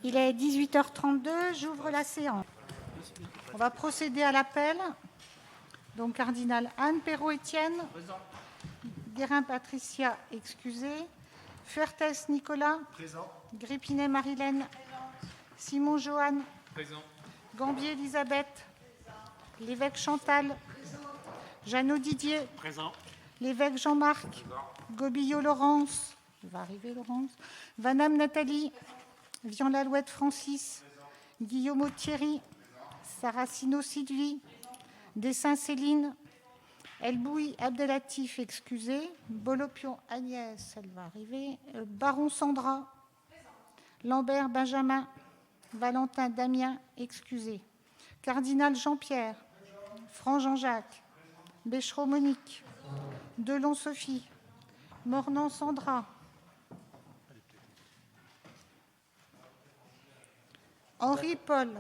Il est 18h32, j'ouvre la séance. On va procéder à l'appel. Donc, cardinal Anne Perrault-Étienne. Présent. Guérin Patricia, excusez. Fuertes Nicolas. Présent. Gréppinet Marilène. Simon Johan. Présent. Gambier Elisabeth. L'évêque Chantal. Jeannot Didier. Présent. L'évêque Jean-Marc. Gobillot Laurence. Il va arriver Laurence. Vanham Nathalie. Vian-Lalouette Francis. Guillaume Thierry. Saracino Sylvie. Dessin Céline. Elboui Abdelatif, excusez. Bolopion Agnès, elle va arriver. Baron Sandra. Lambert Benjamin. Valentin Damien, excusez. Cardinal Jean-Pierre. Franc Jean-Jacques. Béchereau Monique. Delon Sophie. Mornan Sandra. Henri Paul.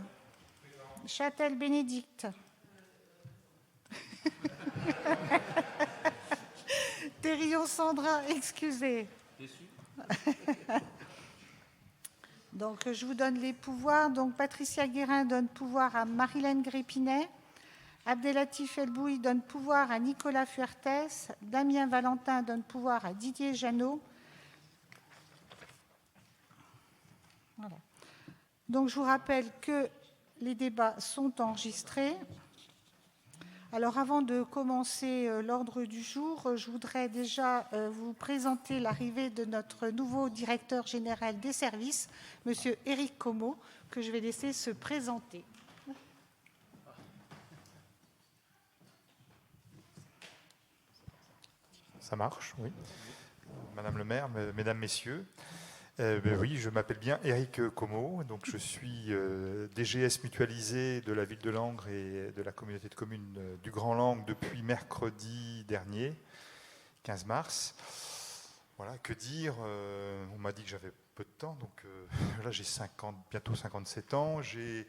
Châtel Bénédicte. Thérion Sandra, excusez. Donc, je vous donne les pouvoirs. Donc, Patricia Guérin donne pouvoir à Marilène Gréppinet. Abdelatif Elboui donne pouvoir à Nicolas Fuertes. Damien Valentin donne pouvoir à Didier Jeannot. Voilà. Donc, je vous rappelle que les débats sont enregistrés. Alors, avant de commencer l'ordre du jour, je voudrais déjà vous présenter l'arrivée de notre nouveau directeur général des services, M. Éric Comot, que je vais laisser se présenter. Ça marche, oui. Madame le maire, mesdames, messieurs, oui, je m'appelle bien Éric Comot, donc je suis DGS mutualisé de la ville de Langres et de la communauté de communes du Grand Langres depuis mercredi dernier, 15 mars. Voilà, que dire, on m'a dit que j'avais peu de temps, donc là j'ai bientôt 57 ans, j'ai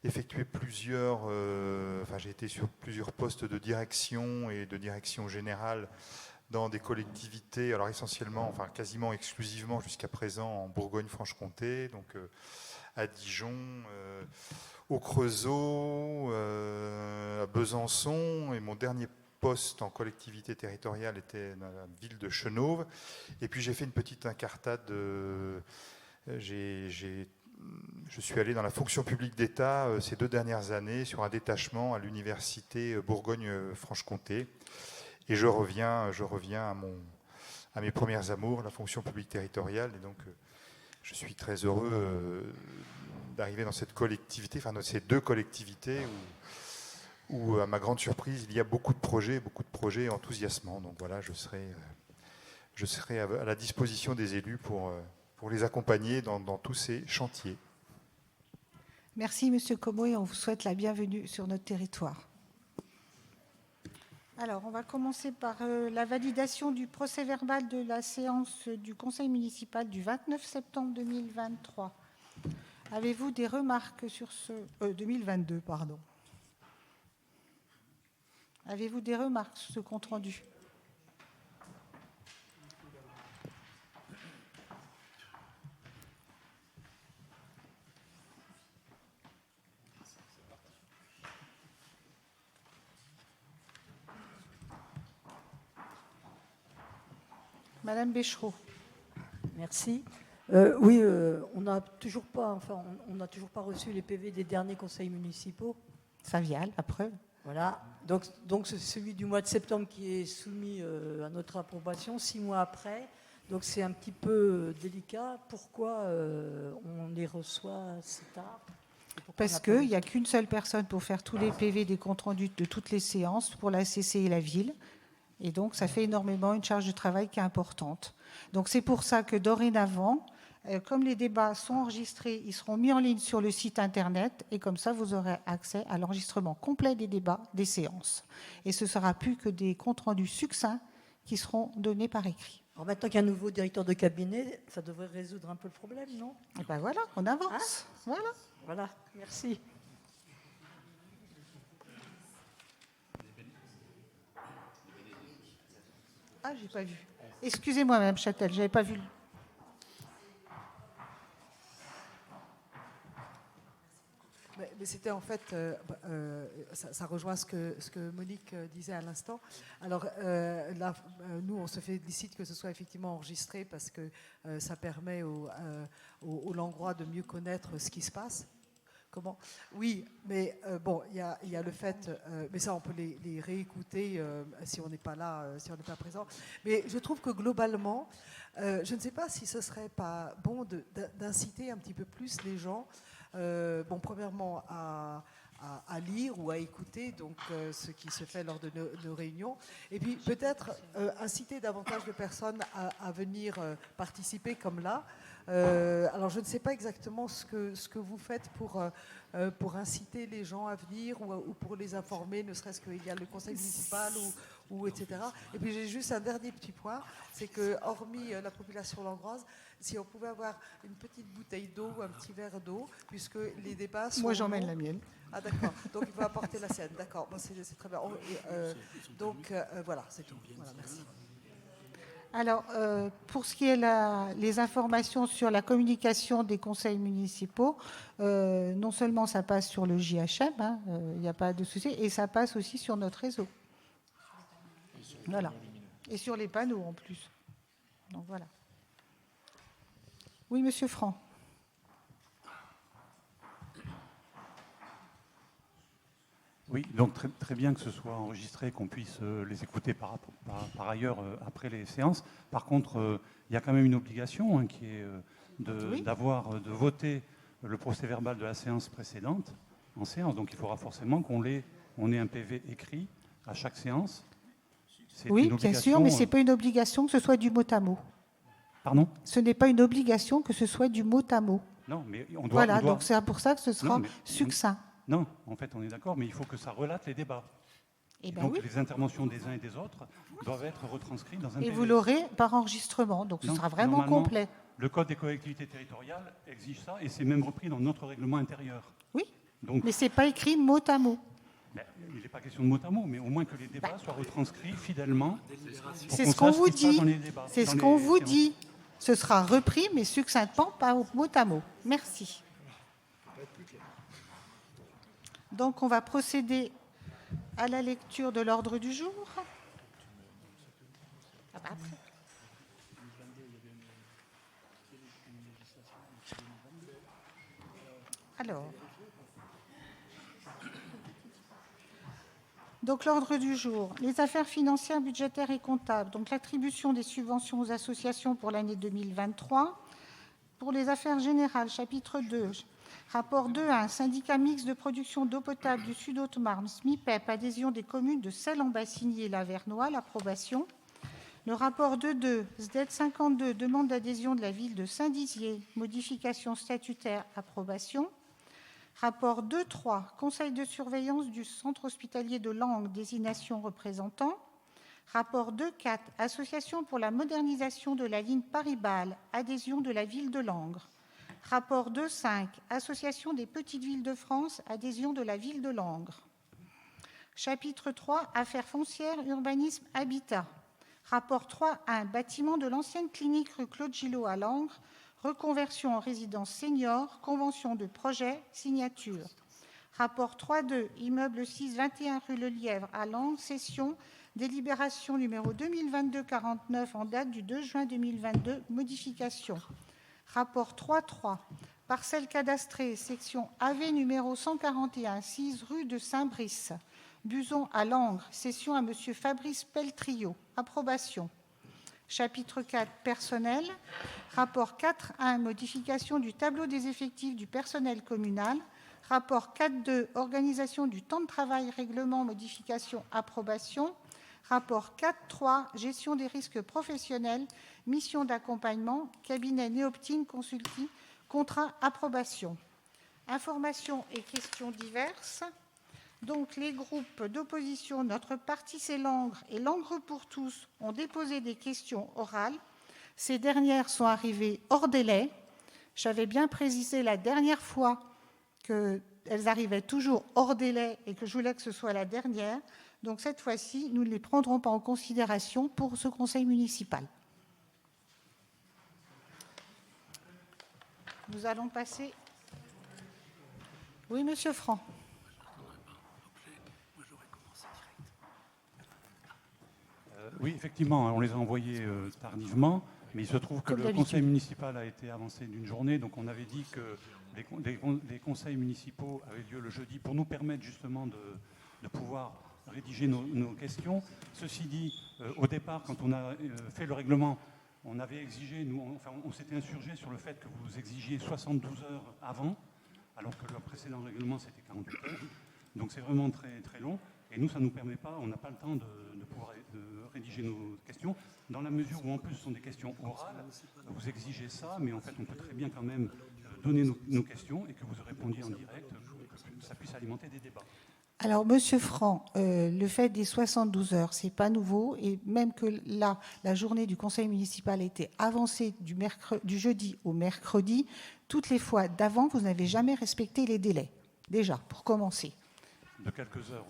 effectué j'ai été sur plusieurs postes de direction et de direction générale dans des collectivités, alors essentiellement, enfin quasiment exclusivement jusqu'à présent en Bourgogne-Franche-Comté, donc à Dijon, au Creusot, à Besançon, et mon dernier poste en collectivité territoriale était dans la ville de Chenôve. Et puis j'ai fait une petite incartade, je suis allé dans la fonction publique d'État ces 2 dernières années sur un détachement à l'université Bourgogne-Franche-Comté. Et je reviens à mes premières amours, la fonction publique territoriale. Et donc, je suis très heureux d'arriver dans cette collectivité, enfin dans ces 2 collectivités où, à ma grande surprise, il y a beaucoup de projets enthousiasmants. Donc voilà, je serai à la disposition des élus pour les accompagner dans tous ces chantiers. Merci, M. Comot, et on vous souhaite la bienvenue sur notre territoire. Alors, on va commencer par la validation du procès-verbal de la séance du Conseil municipal du 29 septembre 2023. Avez-vous des remarques sur ce... 2022, pardon. Avez-vous des remarques sur ce compte-rendu ? Madame Béchereau. Merci. Oui, on n'a toujours pas reçu les PV des derniers conseils municipaux. Ça vient, la preuve. Voilà. Donc c'est celui du mois de septembre qui est soumis à notre approbation 6 mois après. Donc c'est un petit peu délicat. Pourquoi on les reçoit si tard ? Parce qu'il n'y a qu'une seule personne pour faire tous les PV des comptes rendus de toutes les séances pour la CC et la ville. Et donc, ça fait énormément une charge de travail qui est importante. Donc, c'est pour ça que dorénavant, comme les débats sont enregistrés, ils seront mis en ligne sur le site Internet. Et comme ça, vous aurez accès à l'enregistrement complet des débats, des séances. Et ce ne sera plus que des comptes rendus succincts qui seront donnés par écrit. Alors maintenant qu'il y a un nouveau directeur de cabinet, ça devrait résoudre un peu le problème, non ? Et bien voilà, on avance. Voilà, merci. Ah, j'ai pas vu. Excusez-moi, Madame Châtel, j'avais pas vu. mais c'était en fait, ça rejoint ce que Monique disait à l'instant. Alors là, nous, on se félicite que ce soit effectivement enregistré parce que ça permet aux Langrois de mieux connaître ce qui se passe. Comment ? Oui, mais bon, il y a le fait, mais ça on peut les réécouter si on n'est pas là, si on n'est pas présent. Mais je trouve que globalement, je ne sais pas si ce serait pas bon d'inciter un petit peu plus les gens, bon, premièrement à lire ou à écouter donc ce qui se fait lors de nos réunions, et puis peut-être inciter davantage de personnes à venir participer comme là. Alors je ne sais pas exactement ce que vous faites pour inciter les gens à venir ou pour les informer, ne serait-ce qu'il y a le conseil municipal ou etc. Et puis j'ai juste un dernier petit point, c'est que hormis la population langroise, si on pouvait avoir une petite bouteille d'eau ou un petit verre d'eau, puisque les débats sont... Moi, j'emmène la mienne. Ah d'accord, donc il faut apporter la sienne, d'accord, bon, c'est très bien. Donc voilà, c'est tout. Voilà, merci. Alors, pour ce qui est les informations sur la communication des conseils municipaux, non seulement ça passe sur le JHM, il n'y a pas de souci, et ça passe aussi sur notre réseau. Voilà. Et sur les panneaux en plus. Donc voilà. Oui, Monsieur Franc. Oui, donc très bien que ce soit enregistré, qu'on puisse les écouter par ailleurs après les séances. Par contre, il y a quand même une obligation qui est de voter le procès-verbal de la séance précédente en séance. Donc il faudra forcément qu'on ait un PV écrit à chaque séance. Oui, bien sûr, mais ce n'est pas une obligation que ce soit du mot à mot. Pardon ? Ce n'est pas une obligation que ce soit du mot à mot. Non, mais on doit... Voilà, donc c'est pour ça que ce sera succinct. Non, en fait, on est d'accord, mais il faut que ça relate les débats. Et ben donc oui. les interventions des uns et des autres doivent être retranscrites dans un PV. Et vous l'aurez par enregistrement, donc ce sera vraiment complet. Le Code des collectivités territoriales exige ça, et c'est même repris dans notre règlement intérieur. Oui, donc, mais ce n'est pas écrit mot à mot. Il n'est pas question de mot à mot, mais au moins que les débats soient retranscrits fidèlement. C'est ce qu'on vous dit. C'est ce qu'on vous dit. Ce sera repris, mais succinctement, pas mot à mot. Merci. Donc, on va procéder à la lecture de l'ordre du jour. Alors, donc l'ordre du jour, les affaires financières, budgétaires et comptables, donc l'attribution des subventions aux associations pour l'année 2023. Pour les affaires générales, chapitre 2, rapport 2.1, syndicat mixte de production d'eau potable du Sud-Haute-Marne, SMIPEP, adhésion des communes de Celles-en-Bassigny et Lavernois, l'approbation. Le rapport 2.2, SDED 52, demande d'adhésion de la ville de Saint-Dizier, modification statutaire, approbation. Rapport 2.3, conseil de surveillance du centre hospitalier de Langres, désignation représentant. Rapport 2.4, association pour la modernisation de la ligne Paris-Bâle, adhésion de la ville de Langres. Rapport 2.5, association des petites villes de France, adhésion de la ville de Langres. Chapitre 3, affaires foncières, urbanisme, habitat. Rapport 3.1, bâtiment de l'ancienne clinique rue Claude Gillot à Langres, reconversion en résidence senior, convention de projet, signature. Rapport 3.2, immeuble 621 rue Le Lièvre à Langres, session, délibération numéro 2022-49 en date du 2 juin 2022, modification. Rapport 3.3, parcelle cadastrée, section AV numéro 141, 6 rue de Saint-Brice, Buzon à Langres, session à M. Fabrice Peltrio, approbation. Chapitre 4, personnel. Rapport 4.1, modification du tableau des effectifs du personnel communal. Rapport 4.2, organisation du temps de travail, règlement, modification, approbation. Rapport 4.3, gestion des risques professionnels, mission d'accompagnement, cabinet Néoptine Consulting, contrat, approbation. Informations et questions diverses. Donc, les groupes d'opposition, notre parti c'est Langres et Langres pour tous, ont déposé des questions orales. Ces dernières sont arrivées hors délai. J'avais bien précisé la dernière fois qu'elles arrivaient toujours hors délai et que je voulais que ce soit la dernière. Donc, cette fois-ci, nous ne les prendrons pas en considération pour ce conseil municipal. Nous allons passer Oui, Monsieur Franc. Oui, effectivement, on les a envoyés tardivement, mais il se trouve que Comme le d'habitude. conseil municipal a été avancé d'une journée, donc on avait dit que les conseils municipaux avaient lieu le jeudi pour nous permettre justement de pouvoir rédiger nos questions. Ceci dit, au départ, quand on a fait le règlement, on avait exigé, on s'était insurgé sur le fait que vous exigiez 72 heures avant, alors que le précédent règlement c'était 48 heures. Donc c'est vraiment très, très long. Et nous, ça ne nous permet pas, on n'a pas le temps de pouvoir rédiger nos questions, dans la mesure où en plus ce sont des questions orales. Vous exigez ça, mais en fait on peut très bien quand même donner nos questions et que vous répondiez en direct, que ça puisse alimenter des débats. Alors, Monsieur Franc, le fait des 72 heures, c'est pas nouveau, et même que là, la journée du conseil municipal a été avancée du jeudi au mercredi, toutes les fois d'avant, vous n'avez jamais respecté les délais, déjà, pour commencer. De quelques heures.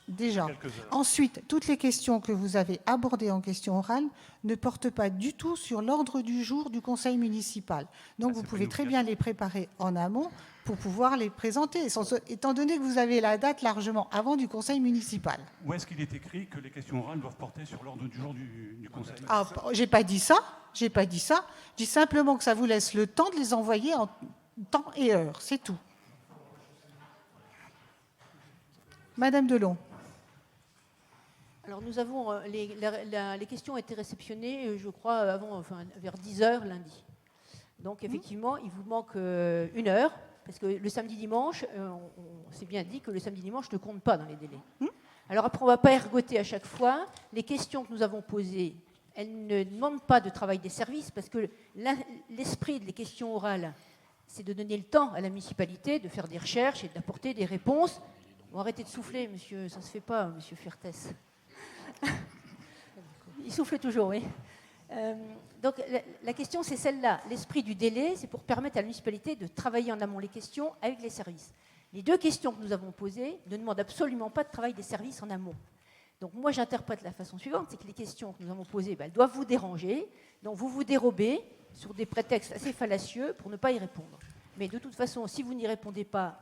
Déjà. Quelques heures. Ensuite, toutes les questions que vous avez abordées en question orale ne portent pas du tout sur l'ordre du jour du conseil municipal. Donc, vous pouvez très bien les préparer en amont pour pouvoir les présenter, étant donné que vous avez la date largement avant du conseil municipal. Où est-ce qu'il est écrit que les questions orales doivent porter sur l'ordre du jour du conseil? Ah, j'ai pas dit ça. J'ai pas dit ça. Je dis simplement que ça vous laisse le temps de les envoyer en temps et heure. C'est tout. Madame Delon. Alors nous avons, les questions ont été réceptionnées, je crois, vers 10h lundi. Donc effectivement, il vous manque 1 heure, parce que le samedi-dimanche, on s'est bien dit que le samedi-dimanche ne compte pas dans les délais. Alors après, on ne va pas ergoter à chaque fois. Les questions que nous avons posées, elles ne demandent pas de travail des services, parce que l'esprit des questions orales, c'est de donner le temps à la municipalité de faire des recherches et d'apporter des réponses. Bon, arrêtez de souffler, monsieur, ça ne se fait pas, monsieur Fertès. Il souffle toujours, oui. Donc la question, c'est celle-là. L'esprit du délai, c'est pour permettre à la municipalité de travailler en amont les questions avec les services. Les 2 questions que nous avons posées ne demandent absolument pas de travail des services en amont. Donc moi, j'interprète de la façon suivante, c'est que les questions que nous avons posées, elles doivent vous déranger, donc vous vous dérobez sur des prétextes assez fallacieux pour ne pas y répondre. Mais de toute façon, si vous n'y répondez pas,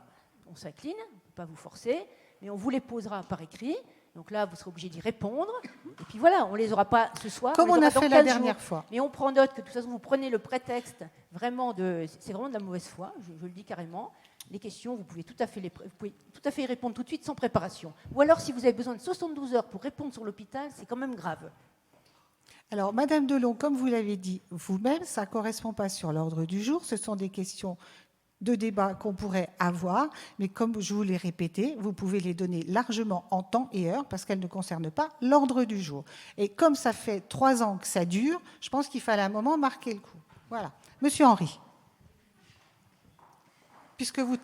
on s'incline, on ne peut pas vous forcer, mais on vous les posera par écrit. Donc là, vous serez obligé d'y répondre. Et puis voilà, on ne les aura pas ce soir. Comme on a fait la dernière fois. Mais on prend note que de toute façon, vous prenez le prétexte c'est vraiment de la mauvaise foi, je le dis carrément. Les questions, vous pouvez tout à fait y répondre tout de suite sans préparation. Ou alors, si vous avez besoin de 72 heures pour répondre sur l'hôpital, c'est quand même grave. Alors, Madame Delon, comme vous l'avez dit vous-même, ça ne correspond pas sur l'ordre du jour. Ce sont des questions de débat qu'on pourrait avoir, mais comme je vous l'ai répété, vous pouvez les donner largement en temps et heure parce qu'elles ne concernent pas l'ordre du jour. Et comme ça fait 3 ans que ça dure, je pense qu'il fallait à un moment marquer le coup. Voilà. Monsieur Henry, puisque vous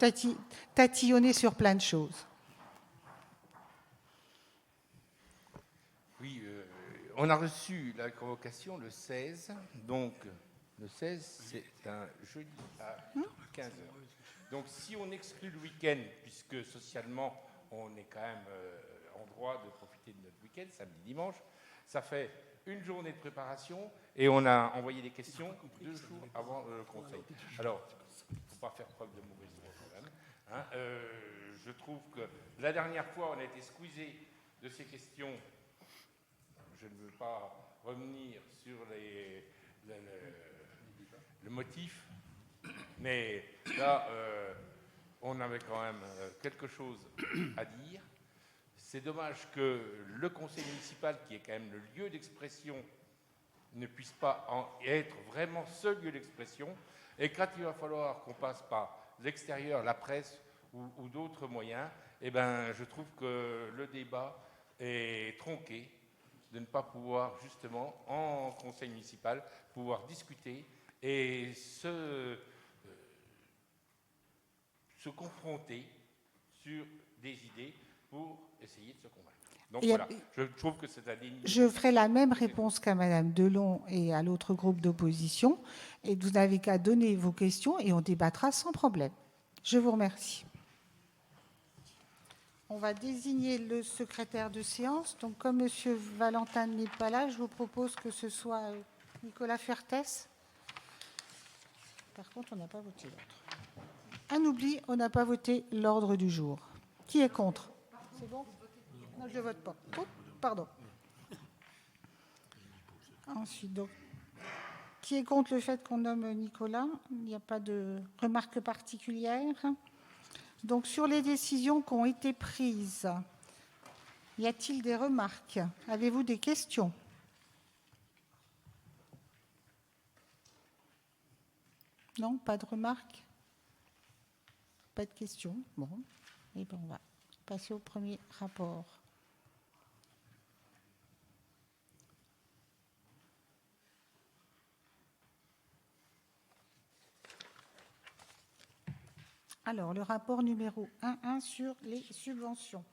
tatillonnez sur plein de choses. Oui, on a reçu la convocation le 16, donc le 16, c'est un jeudi à 15h. Donc si on exclut le week-end, puisque socialement, on est quand même en droit de profiter de notre week-end, samedi, dimanche, ça fait une journée de préparation et on a envoyé des questions 2 jours avant le conseil. Alors, il ne faut pas faire preuve de mauvaise foi quand même. Hein. Je trouve que la dernière fois, on a été squeezé de ces questions. Je ne veux pas revenir sur le motif, mais là, on avait quand même quelque chose à dire. C'est dommage que le conseil municipal, qui est quand même le lieu d'expression, ne puisse pas être vraiment ce lieu d'expression. Et quand il va falloir qu'on passe par l'extérieur, la presse ou d'autres moyens, eh ben, je trouve que le débat est tronqué de ne pas pouvoir, justement, en conseil municipal, pouvoir discuter et se confronter sur des idées pour essayer de se convaincre. Donc voilà, je trouve que c'est un déni. Je ferai la même réponse qu'à Madame Delon et à l'autre groupe d'opposition. Et vous n'avez qu'à donner vos questions et on débattra sans problème. Je vous remercie. On va désigner le secrétaire de séance. Donc, comme Monsieur Valentin n'est pas là, je vous propose que ce soit Nicolas Fertès. Par contre, on n'a pas voté l'autre. Un oubli, on n'a pas voté l'ordre du jour. Qui est contre? C'est bon? Non, je ne vote pas. Oh, pardon. Ensuite, donc, qui est contre le fait qu'on nomme Nicolas? Il n'y a pas de remarque particulière. Donc, sur les décisions qui ont été prises, y a-t-il des remarques? Avez-vous des questions? Non, pas de remarques? Pas de questions? Bon, et bien on va passer au premier rapport. Alors, le rapport numéro 1.1 sur les subventions.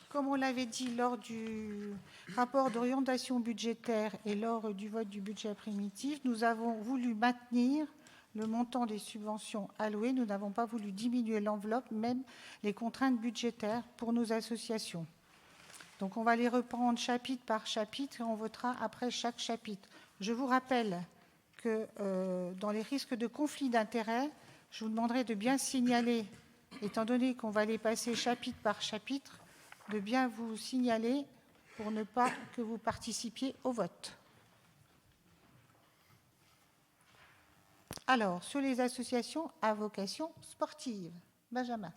Comme on l'avait dit lors du rapport d'orientation budgétaire et lors du vote du budget primitif, nous avons voulu maintenir le montant des subventions allouées. Nous n'avons pas voulu diminuer l'enveloppe, même les contraintes budgétaires pour nos associations. Donc on va les reprendre chapitre par chapitre et on votera après chaque chapitre. Je vous rappelle que dans les risques de conflit d'intérêts, je vous demanderai de bien signaler, étant donné qu'on va les passer chapitre par chapitre, de bien vous signaler pour ne pas que vous participiez au vote. Alors, sur les associations à vocation sportive, Benjamin.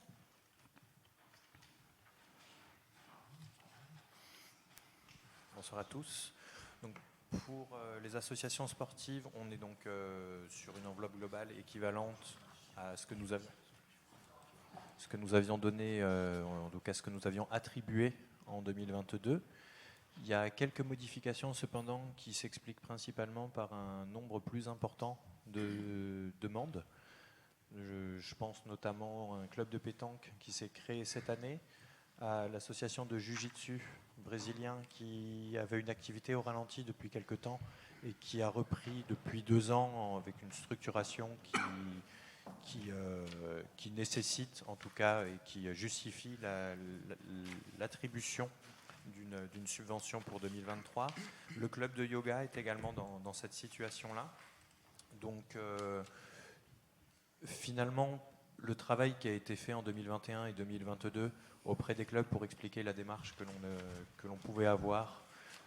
Bonsoir à tous. Donc, pour les associations sportives, on est donc sur une enveloppe globale équivalente à ce que nous avions donné, en tout cas ce que nous avions attribué en 2022. Il y a quelques modifications cependant qui s'expliquent principalement par un nombre plus important de demandes. Je pense notamment à un club de pétanque qui s'est créé cette année, à l'association de Jiu-Jitsu brésilien qui avait une activité au ralenti depuis quelque temps et qui a repris depuis 2 ans avec une structuration qui nécessite en tout cas et qui justifie l'attribution d'une subvention pour 2023. Le club de yoga est également dans cette situation-là. Donc finalement, le travail qui a été fait en 2021 et 2022 auprès des clubs pour expliquer la démarche que l'on pouvait avoir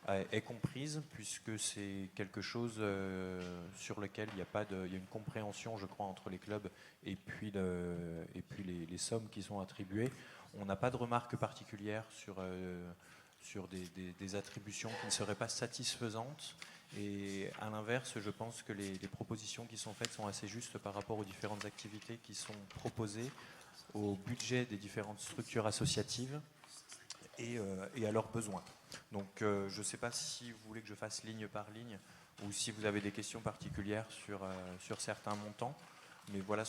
est comprise, puisque c'est quelque chose sur lequel il y a une compréhension, je crois, entre les clubs et puis les sommes qui sont attribuées. On n'a pas de remarques particulières sur des attributions qui ne seraient pas satisfaisantes. Et à l'inverse, je pense que les propositions qui sont faites sont assez justes par rapport aux différentes activités qui sont proposées, au budget des différentes structures associatives et à leurs besoins. Donc je ne sais pas si vous voulez que je fasse ligne par ligne ou si vous avez des questions particulières sur certains montants. Mais voilà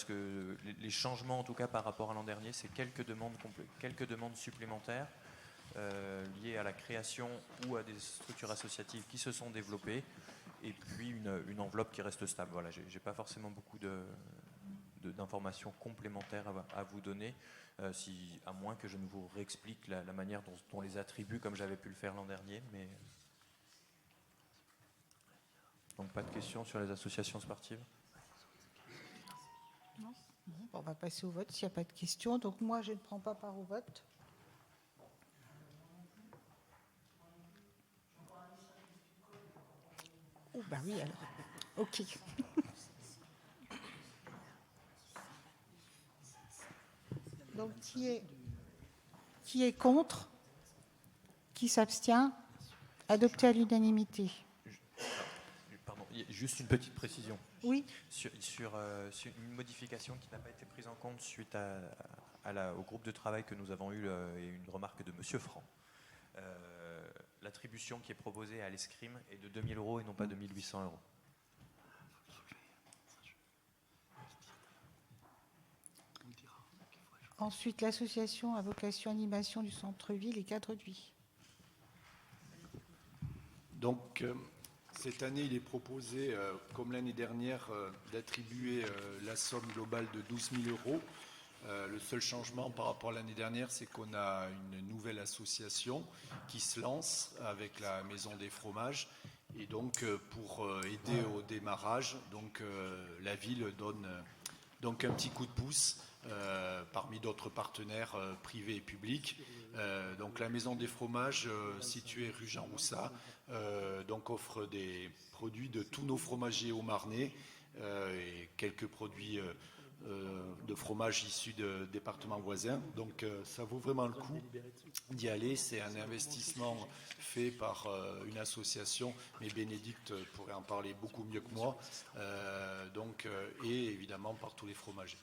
les changements en tout cas par rapport à l'an dernier, c'est quelques demandes supplémentaires liées à la création ou à des structures associatives qui se sont développées, et puis une enveloppe qui reste stable. Voilà, j'ai pas forcément beaucoup d'informations complémentaires à vous donner, à moins que je ne vous réexplique la manière dont on les attribue comme j'avais pu le faire l'an dernier. Mais donc pas de questions sur les associations sportives. Non. On va passer au vote s'il n'y a pas de questions. Donc moi, je ne prends pas part au vote. Oh bah oui alors. Ok. Donc qui est contre? Qui s'abstient? Adopté à l'unanimité. Pardon, juste une petite précision. Oui. Sur une modification qui n'a pas été prise en compte suite au groupe de travail que nous avons eu et une remarque de Monsieur Franc. L'attribution qui est proposée à l'escrime est de 2 000 € et non pas de 1 800 €. Ensuite, l'association à vocation animation du centre-ville et cadre de vie. Donc, cette année, il est proposé, comme l'année dernière, d'attribuer la somme globale de 12 000 €. Le seul changement par rapport à l'année dernière, c'est qu'on a une nouvelle association qui se lance avec la Maison des Fromages. Et donc, pour aider au démarrage, donc, la ville donne donc un petit coup de pouce parmi d'autres partenaires privés et publics. Donc la Maison des Fromages, située rue Jean Roussat, donc offre des produits de tous nos fromagers haut-marnais et quelques produits de fromage issus de départements voisins. Donc ça vaut vraiment le coup d'y aller. C'est un investissement fait par une association, mais Bénédicte pourrait en parler beaucoup mieux que moi, et évidemment par tous les fromagers.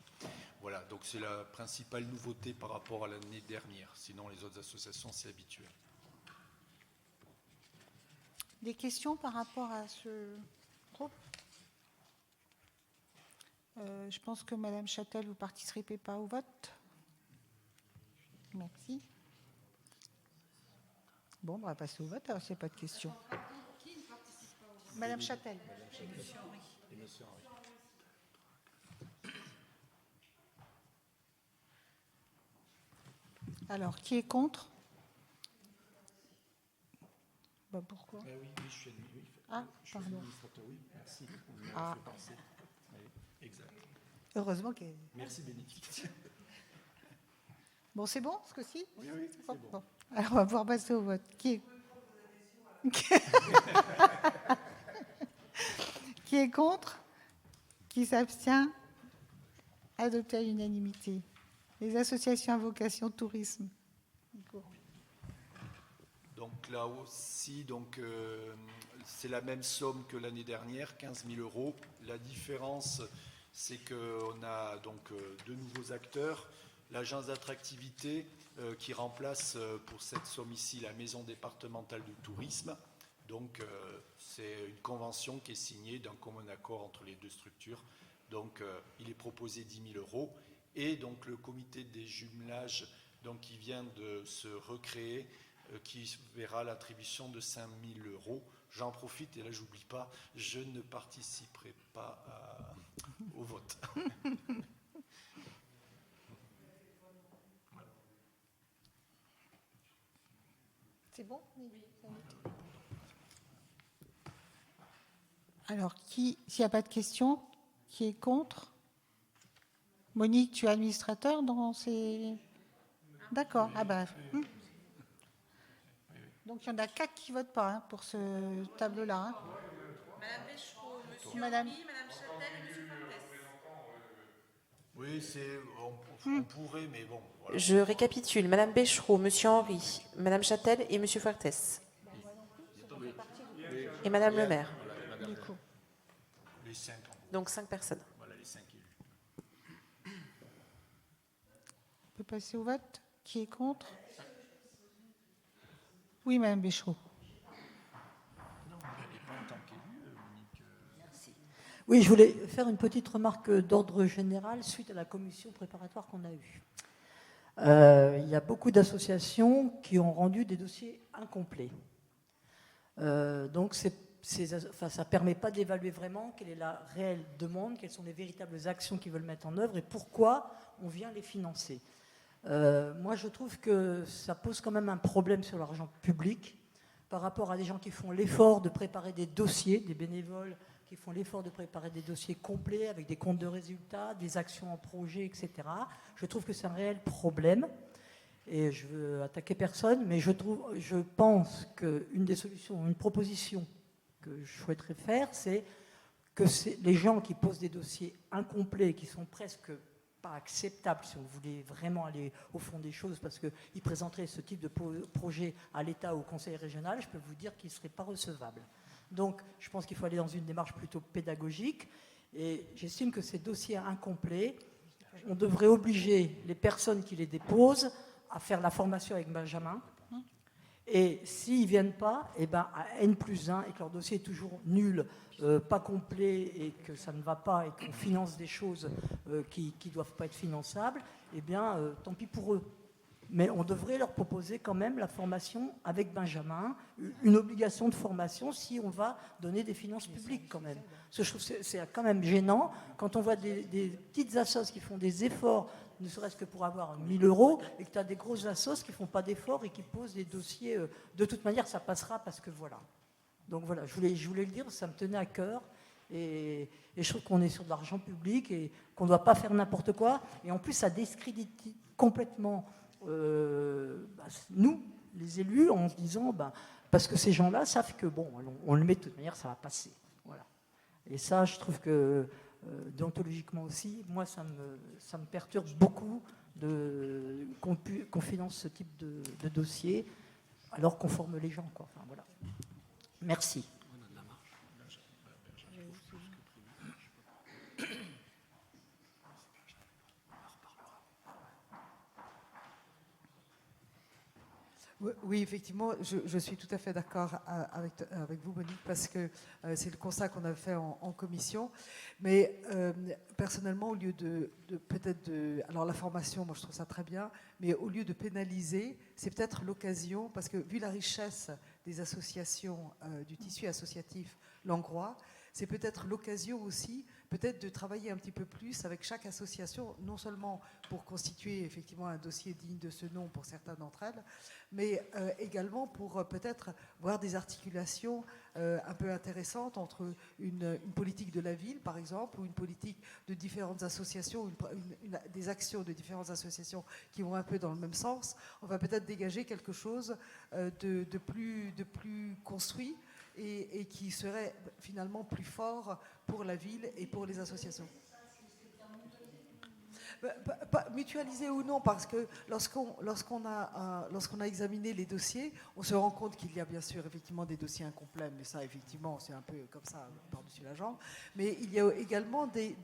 Voilà, donc c'est la principale nouveauté par rapport à l'année dernière. Sinon, les autres associations, c'est habituel. Des questions par rapport à ce groupe ? Je pense que Madame Châtel, vous ne participez pas au vote. Merci. Bon, on va passer au vote, alors s'il n'y a pas de questions. Madame Châtel. Alors, qui est contre ? Ben, pourquoi ? Oui, je suis Ah, pardon. oui, merci. Ah. Exact. Heureusement que... Merci Bénédicte. Bon, c'est bon, ce coup-ci ? Oui, c'est bon. Bon. Alors, on va pouvoir passer au vote. Qui est contre ? Qui s'abstient ? Adopté à l'unanimité. Les associations à vocation tourisme. Donc là aussi, c'est la même somme que l'année dernière, 15 000 €. La différence, c'est qu'on a donc deux nouveaux acteurs. L'agence d'attractivité qui remplace pour cette somme ici la maison départementale du tourisme. Donc c'est une convention qui est signée d'un commun accord entre les deux structures. Donc il est proposé 10 000 €. Et donc le comité des jumelages qui vient de se recréer, qui verra l'attribution de 5 000 €. J'en profite, et là j'oublie pas, je ne participerai pas au vote. C'est bon ? Oui. Alors, s'il n'y a pas de questions, qui est contre ? Monique, tu es administrateur dans ces... D'accord. Ah ben... Donc, il y en a 4 qui ne votent pas pour ce tableau-là. Madame Béchereau, Monsieur Madame... Henry, Madame Châtel et Monsieur Fortes. Oui, on pourrait, mais bon. Voilà. Je récapitule. Madame Béchereau, Monsieur Henry, Madame Châtel et Monsieur Fortes. Et Madame le maire. Les 5 ans. Donc 5 personnes. Voilà, les 5 élus. On peut passer au vote. Qui est contre ? Oui, Madame Béchereau. Non, elle n'est pas en tant qu'élue, Monique. Merci. Oui, je voulais faire une petite remarque d'ordre général suite à la commission préparatoire qu'on a eue. Il y a beaucoup d'associations qui ont rendu des dossiers incomplets. Donc, ça ne permet pas d'évaluer vraiment quelle est la réelle demande, quelles sont les véritables actions qu'ils veulent mettre en œuvre et pourquoi on vient les financer. Moi, je trouve que ça pose quand même un problème sur l'argent public par rapport à des gens qui font l'effort de préparer des dossiers, des bénévoles qui font l'effort de préparer des dossiers complets avec des comptes de résultats, des actions en projet, etc. Je trouve que c'est un réel problème et je veux attaquer personne, mais je pense qu'une des solutions, une proposition que je souhaiterais faire, c'est que les gens qui posent des dossiers incomplets, qui sont presque pas acceptables si on voulait vraiment aller au fond des choses, parce qu'ils présenteraient ce type de projet à l'État ou au Conseil régional, je peux vous dire qu'ils ne seraient pas recevables. Donc, je pense qu'il faut aller dans une démarche plutôt pédagogique, et j'estime que ces dossiers incomplets, on devrait obliger les personnes qui les déposent à faire la formation avec Benjamin, et s'ils ne viennent pas, à N+1, et que leur dossier est toujours nul, pas complet, et que ça ne va pas, et qu'on finance des choses qui ne doivent pas être finançables, tant pis pour eux. Mais on devrait leur proposer quand même la formation avec Benjamin, une obligation de formation si on va donner des finances publiques quand même. Parce que je trouve que c'est quand même gênant quand on voit des petites assos qui font des efforts, ne serait-ce que pour avoir 1 000 €, et que tu as des grosses assos qui ne font pas d'efforts et qui posent des dossiers. De toute manière, ça passera parce que voilà. Donc voilà, je voulais le dire, ça me tenait à cœur. Et je trouve qu'on est sur de l'argent public et qu'on ne doit pas faire n'importe quoi. Et en plus, ça discrédite complètement nous, les élus, en se disant, parce que ces gens-là savent que, bon, on le met de toute manière, ça va passer. Voilà. Et ça, je trouve que, déontologiquement aussi, moi, ça me perturbe beaucoup qu'on finance ce type de dossier, alors qu'on forme les gens, quoi. Enfin, voilà. Merci. Oui, effectivement, je suis tout à fait d'accord avec vous, Monique, parce que c'est le constat qu'on a fait en commission. Mais personnellement, au lieu de peut-être alors la formation, moi je trouve ça très bien, mais au lieu de pénaliser, c'est peut-être l'occasion, parce que vu la richesse des associations, du tissu associatif langrois, c'est peut-être l'occasion aussi, peut-être de travailler un petit peu plus avec chaque association, non seulement pour constituer effectivement un dossier digne de ce nom pour certaines d'entre elles, mais également pour peut-être voir des articulations un peu intéressantes entre une politique de la ville, par exemple, ou une politique de différentes associations, des actions de différentes associations qui vont un peu dans le même sens. On va peut-être dégager quelque chose de plus construit, et qui serait finalement plus fort pour la ville et pour les associations. Mutualiser ou non, parce que lorsqu'on a examiné les dossiers, on se rend compte qu'il y a bien sûr effectivement des dossiers incomplets, mais ça effectivement c'est un peu comme ça par-dessus la jambe. Mais il y a également des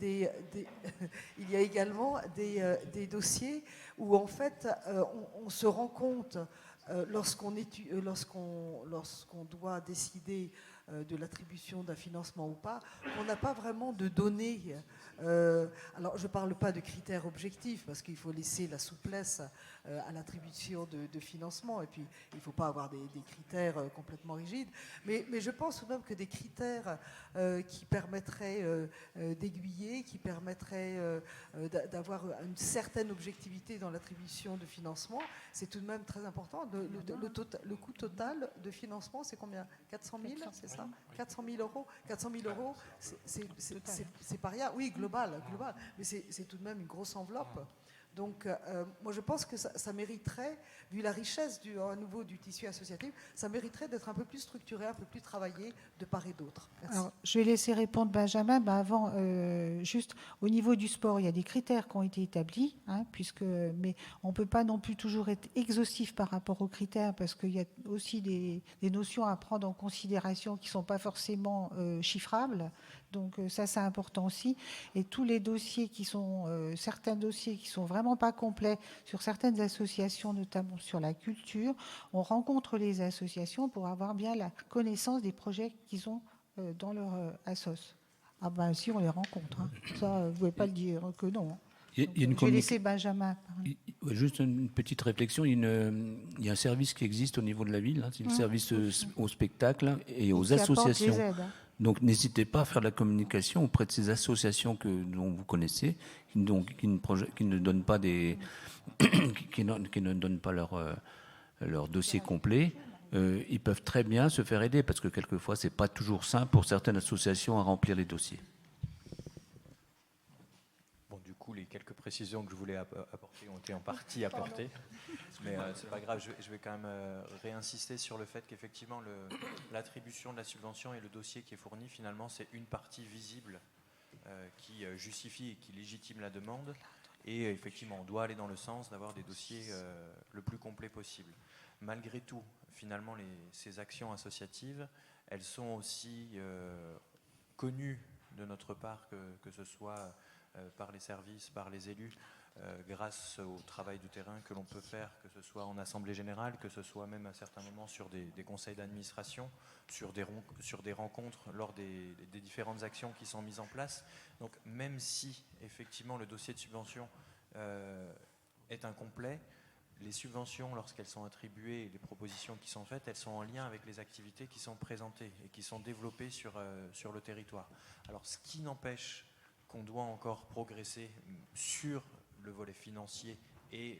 dossiers où en fait on se rend compte lorsqu'on doit décider de l'attribution d'un financement ou pas, on n'a pas vraiment de données. Alors, je ne parle pas de critères objectifs, parce qu'il faut laisser la souplesse à l'attribution de financement, et puis il ne faut pas avoir des critères complètement rigides. Mais je pense tout de même que des critères qui permettraient d'aiguiller, qui permettraient d'avoir une certaine objectivité dans l'attribution de financement, c'est tout de même très important. Le coût total de financement, c'est combien? 400 000, c'est ça? 400 000 euros. 400 000 euros, c'est pas rien. Oui, global. Mais c'est tout de même une grosse enveloppe. Donc, moi, je pense que ça mériterait, vu la richesse à nouveau du tissu associatif, ça mériterait d'être un peu plus structuré, un peu plus travaillé de part et d'autre. Alors, je vais laisser répondre Benjamin. Avant, juste au niveau du sport, il y a des critères qui ont été établis, mais on ne peut pas non plus toujours être exhaustif par rapport aux critères, parce qu'il y a aussi des notions à prendre en considération qui ne sont pas forcément chiffrables. Donc ça, c'est important aussi. Et tous les dossiers certains dossiers qui sont vraiment pas complets sur certaines associations, notamment sur la culture, on rencontre les associations pour avoir bien la connaissance des projets qu'ils ont dans leur assos. Ah ben si, on les rencontre. Ça, vous ne pouvez pas le dire que non. Donc, je vais laisser Benjamin parler. Juste une petite réflexion. Il y a un service qui existe au niveau de la ville, c'est le service au spectacle et aux associations. Apporte les aides, Donc n'hésitez pas à faire de la communication auprès de ces associations dont vous connaissez, qui ne donnent pas leur dossier complet. Ils peuvent très bien se faire aider, parce que quelquefois c'est pas toujours simple pour certaines associations à remplir les dossiers. Bon, du coup, les quelques précisions que je voulais apporter ont été en partie apportées. Mais c'est pas grave, je vais quand même réinsister sur le fait qu'effectivement l'attribution de la subvention et le dossier qui est fourni, finalement, c'est une partie visible qui justifie et qui légitime la demande. Et effectivement, on doit aller dans le sens d'avoir des dossiers le plus complets possible. Malgré tout, finalement, ces actions associatives, elles sont aussi connues de notre part, que ce soit par les services, par les élus, grâce au travail de terrain que l'on peut faire, que ce soit en assemblée générale, que ce soit même à certains moments sur des conseils d'administration, sur des rencontres lors des différentes actions qui sont mises en place. Donc même si effectivement le dossier de subvention est incomplet, les subventions, lorsqu'elles sont attribuées et les propositions qui sont faites, elles sont en lien avec les activités qui sont présentées et qui sont développées sur le territoire. Alors ce qui n'empêche qu'on doit encore progresser sur le volet financier et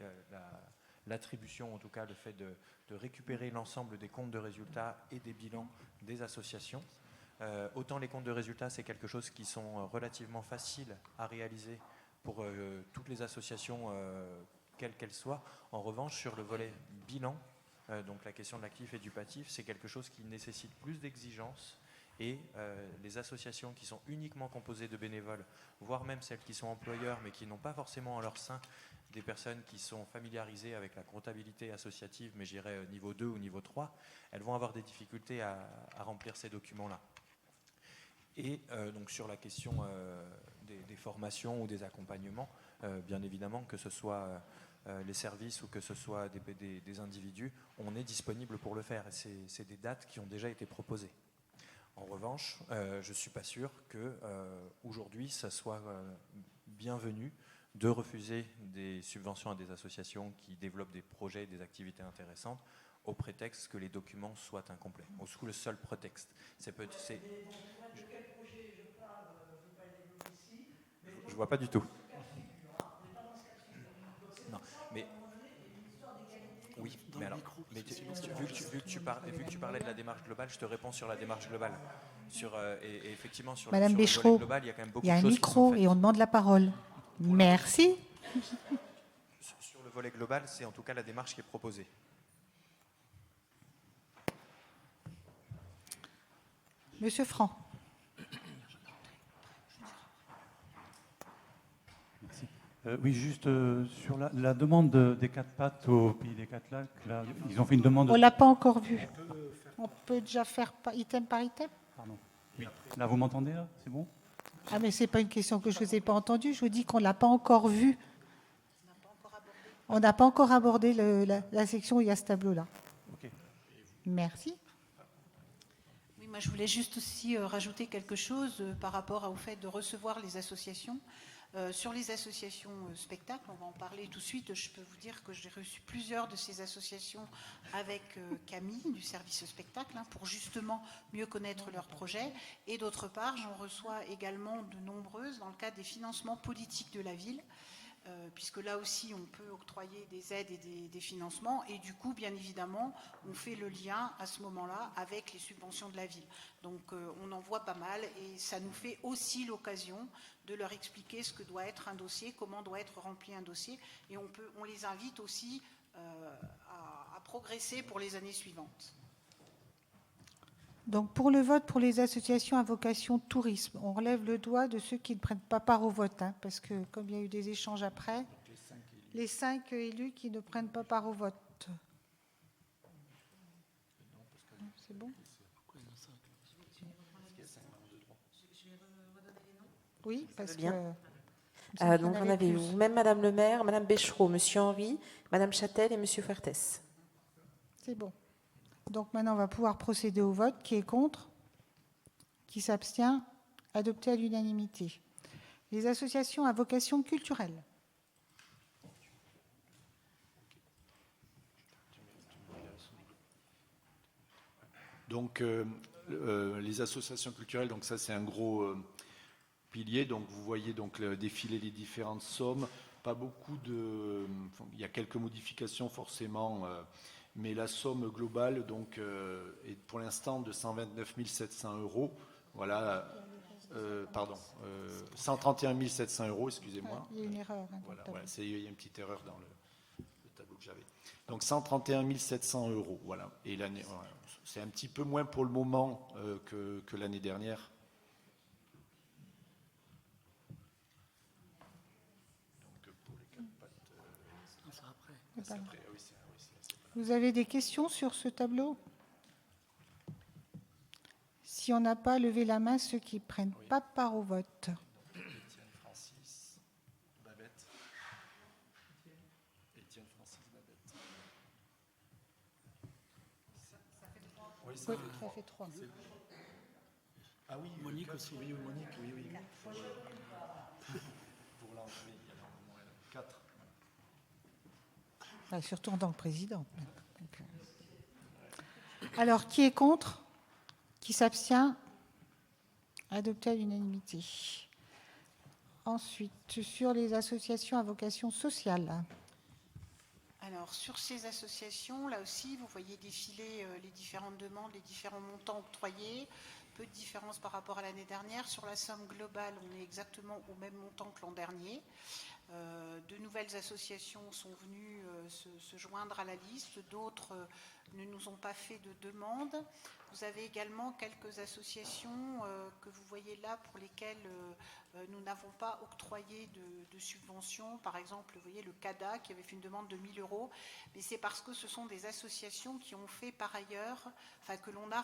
l'attribution, en tout cas le fait de récupérer l'ensemble des comptes de résultats et des bilans des associations. Autant les comptes de résultats, c'est quelque chose qui sont relativement faciles à réaliser pour toutes les associations, quelles qu'elles soient. En revanche, sur le volet bilan, donc la question de l'actif et du passif, c'est quelque chose qui nécessite plus d'exigences. Et les associations qui sont uniquement composées de bénévoles, voire même celles qui sont employeurs, mais qui n'ont pas forcément en leur sein des personnes qui sont familiarisées avec la comptabilité associative, mais j'irais niveau 2 ou niveau 3, elles vont avoir des difficultés à remplir ces documents-là. Et donc sur la question des formations ou des accompagnements, bien évidemment, que ce soit les services ou que ce soit des individus, on est disponible pour le faire. Et c'est des dates qui ont déjà été proposées. En revanche, je ne suis pas sûr qu'aujourd'hui, ça soit bienvenu de refuser des subventions à des associations qui développent des projets, des activités intéressantes, au prétexte que les documents soient incomplets, ou sous le seul prétexte. Je ne vois pas du tout. Non, mais... Oui, mais alors, vu que tu parlais de la démarche globale, je te réponds sur la démarche globale. Et effectivement, sur Madame le Béchereau, volet global, il y a quand même beaucoup de choses. il y a un micro et on demande la parole. Merci. Sur le volet global, c'est en tout cas la démarche qui est proposée. Monsieur Franck. Oui, juste sur la demande des 4 pattes au Pays des 4 Lacs, là, ils ont fait une demande... On ne l'a pas encore vu. On peut déjà faire item par item. Pardon. Oui. Là, vous m'entendez, là? C'est bon? Ah, mais ce n'est pas une question que je ne vous ai pas entendue. Je vous dis qu'on ne l'a pas encore vu. On n'a pas encore abordé la section où il y a ce tableau-là. Okay. Merci. Oui, moi, je voulais juste aussi rajouter quelque chose par rapport au fait de recevoir les associations. Sur les associations spectacles, on va en parler tout de suite. Je peux vous dire que j'ai reçu plusieurs de ces associations avec Camille du service spectacle pour justement mieux connaître leurs projets. Et d'autre part, j'en reçois également de nombreuses dans le cadre des financements politiques de la ville, puisque là aussi on peut octroyer des aides et des financements, et du coup bien évidemment on fait le lien à ce moment-là avec les subventions de la ville. Donc on en voit pas mal, et ça nous fait aussi l'occasion de leur expliquer ce que doit être un dossier, comment doit être rempli un dossier, et on les invite aussi à progresser pour les années suivantes. Donc pour le vote pour les associations à vocation tourisme, on relève le doigt de ceux qui ne prennent pas part au vote, parce que comme il y a eu des échanges après, les 5 élus qui ne prennent pas part au vote. C'est bon? Oui, parce bien. que... Donc on avait eu même Madame le maire, Madame Béchereau, Monsieur Henry, Madame Châtel et Monsieur Fuertes. C'est bon. Donc maintenant, on va pouvoir procéder au vote. Qui est contre? Qui s'abstient? Adopté à l'unanimité. Les associations à vocation culturelle. Donc, les associations culturelles, donc ça c'est un gros pilier. Donc vous voyez donc défiler les différentes sommes. Pas beaucoup de... Il y a quelques modifications forcément, mais la somme globale donc, est pour l'instant de 129 700 €. Voilà, pardon, 131 700 €, excusez-moi. Il y a une erreur. Voilà, il y a une petite erreur dans le tableau que j'avais. Donc 131 700 €, voilà. Et l'année, voilà, c'est un petit peu moins pour le moment que l'année dernière. Vous avez des questions sur ce tableau? Si on n'a pas, levez la main ceux qui ne prennent pas part au vote. Étienne Francis, Babette. Étienne Francis, Babette. Ça fait 3. Oui, ça fait 3. Ah oui, Monique aussi. Oui, Monique, oui. Pour l'enlever, il y a au moins 4. Surtout en tant que président. Alors, qui est contre? Qui s'abstient? Adopté à l'unanimité. Ensuite, sur les associations à vocation sociale. Alors, sur ces associations, là aussi, vous voyez défiler les différentes demandes, les différents montants octroyés. peu de différence par rapport à l'année dernière. Sur la somme globale, on est exactement au même montant que l'an dernier. De nouvelles associations sont venues se joindre à la liste, d'autres ne nous ont pas fait de demande. Vous avez également quelques associations que vous voyez là pour lesquelles nous n'avons pas octroyé de subventions. Par exemple, vous voyez le CADA qui avait fait une demande de 1 000 €, mais c'est parce que ce sont des associations qui ont fait par ailleurs, enfin que l'on a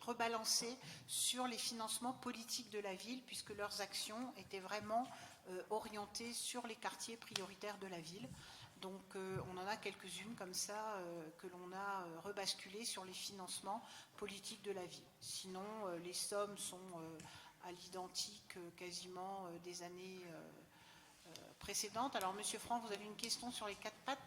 rebalancé sur les financements politiques de la ville, puisque leurs actions étaient vraiment orientées sur les quartiers prioritaires de la ville. Donc on en a quelques-unes comme ça que l'on a rebasculées sur les financements politiques de la ville. Sinon, les sommes sont à l'identique quasiment des années précédentes. Alors, Monsieur Franck, vous avez une question sur les 4 pattes ?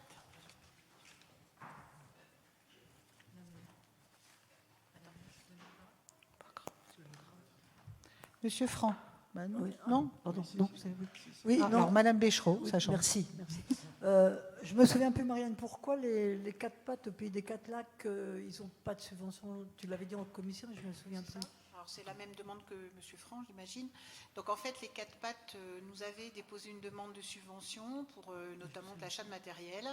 Monsieur Franck. Ben non. Oui. Non, pardon. Non. Oui, non. Alors, Madame Béchereau, oui, ça change. Merci. Je me souviens plus, Marianne, pourquoi les 4 pattes au pays des 4 lacs, ils n'ont pas de subvention. Tu l'avais dit en commission, je me souviens plus. Alors c'est la même demande que M. Franck, j'imagine. Donc en fait, les 4 pattes nous avaient déposé une demande de subvention pour notamment de l'achat de matériel.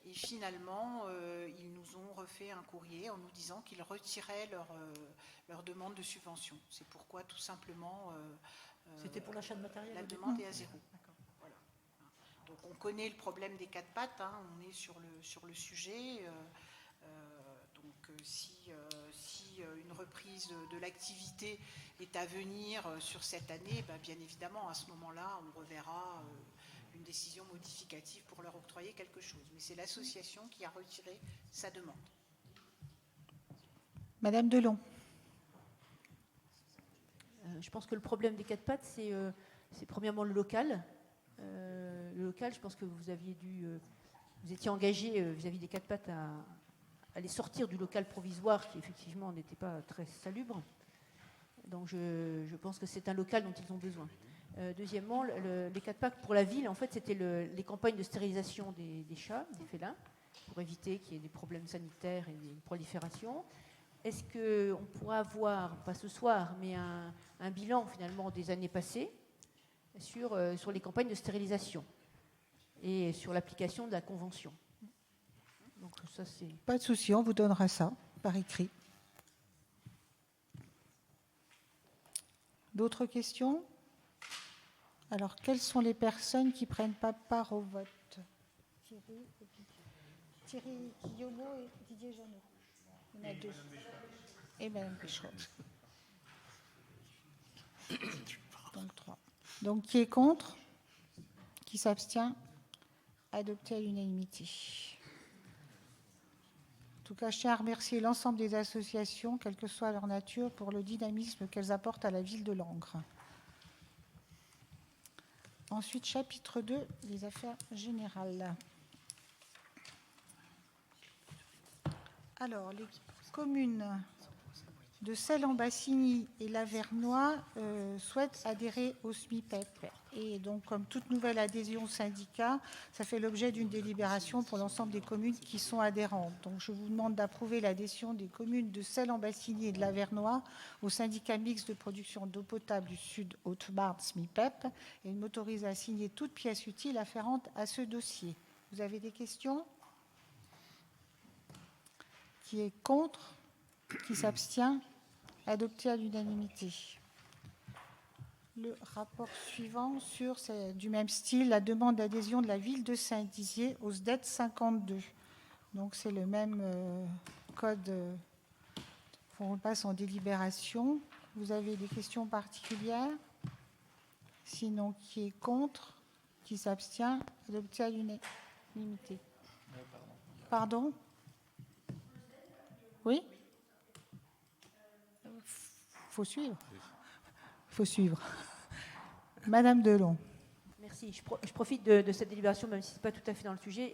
Et finalement, ils nous ont refait un courrier en nous disant qu'ils retiraient leur demande de subvention. C'est pourquoi tout simplement... C'était pour l'achat de matériel. La demande est à 0. Voilà. Donc on connaît le problème des 4 pattes, hein, on est sur le sujet. Donc si une reprise de l'activité est à venir sur cette année, bien évidemment, à ce moment-là, on reverra une décision modificative pour leur octroyer quelque chose. Mais c'est l'association qui a retiré sa demande. Madame Delon. Je pense que le problème des 4 pattes, c'est premièrement le local. Le local, je pense que vous étiez engagé vis-à-vis des 4 pattes à les sortir du local provisoire qui effectivement n'était pas très salubre. Donc je pense que c'est un local dont ils ont besoin. Deuxièmement, les 4 pattes pour la ville, en fait, c'était les campagnes de stérilisation des chats, des félins, pour éviter qu'il y ait des problèmes sanitaires et des proliférations. Est-ce qu'on pourra avoir, pas ce soir, mais un bilan finalement des années passées sur les campagnes de stérilisation et sur l'application de la convention? Donc, ça, pas de souci, on vous donnera ça par écrit. D'autres questions? Alors, quelles sont les personnes qui ne prennent pas part au vote? Thierry Guillaumeau et Didier Jeannot. Il y en a 2. Et Mme Béchereau. Donc 3. Donc qui est contre? Qui s'abstient? Adopté à l'unanimité. En tout cas, je tiens à remercier l'ensemble des associations, quelle que soit leur nature, pour le dynamisme qu'elles apportent à la ville de Langres. Ensuite, chapitre 2, les affaires générales. Alors, les communes de Celles-en-Bassigny et Lavernois souhaitent adhérer au SMIPEP. Et donc, comme toute nouvelle adhésion au syndicat, ça fait l'objet d'une délibération pour l'ensemble des communes qui sont adhérentes. Donc, je vous demande d'approuver l'adhésion des communes de Celles-en-Bassigny et de Lavernois au syndicat mixte de production d'eau potable du Sud Haute-Marne SMIPEP et m'autorise à signer toute pièce utile afférente à ce dossier. Vous avez des questions ? Qui est contre? Qui s'abstient? Adopté à l'unanimité. Le rapport suivant c'est du même style, la demande d'adhésion de la ville de Saint-Dizier au SDET 52. Donc c'est le même code. On passe en délibération. Vous avez des questions particulières? Sinon, qui est contre? Qui s'abstient? Adopté à l'unanimité. Pardon? Oui? Faut suivre. Faut suivre. Madame Delon. Merci. Je profite de cette délibération, même si ce n'est pas tout à fait dans le sujet.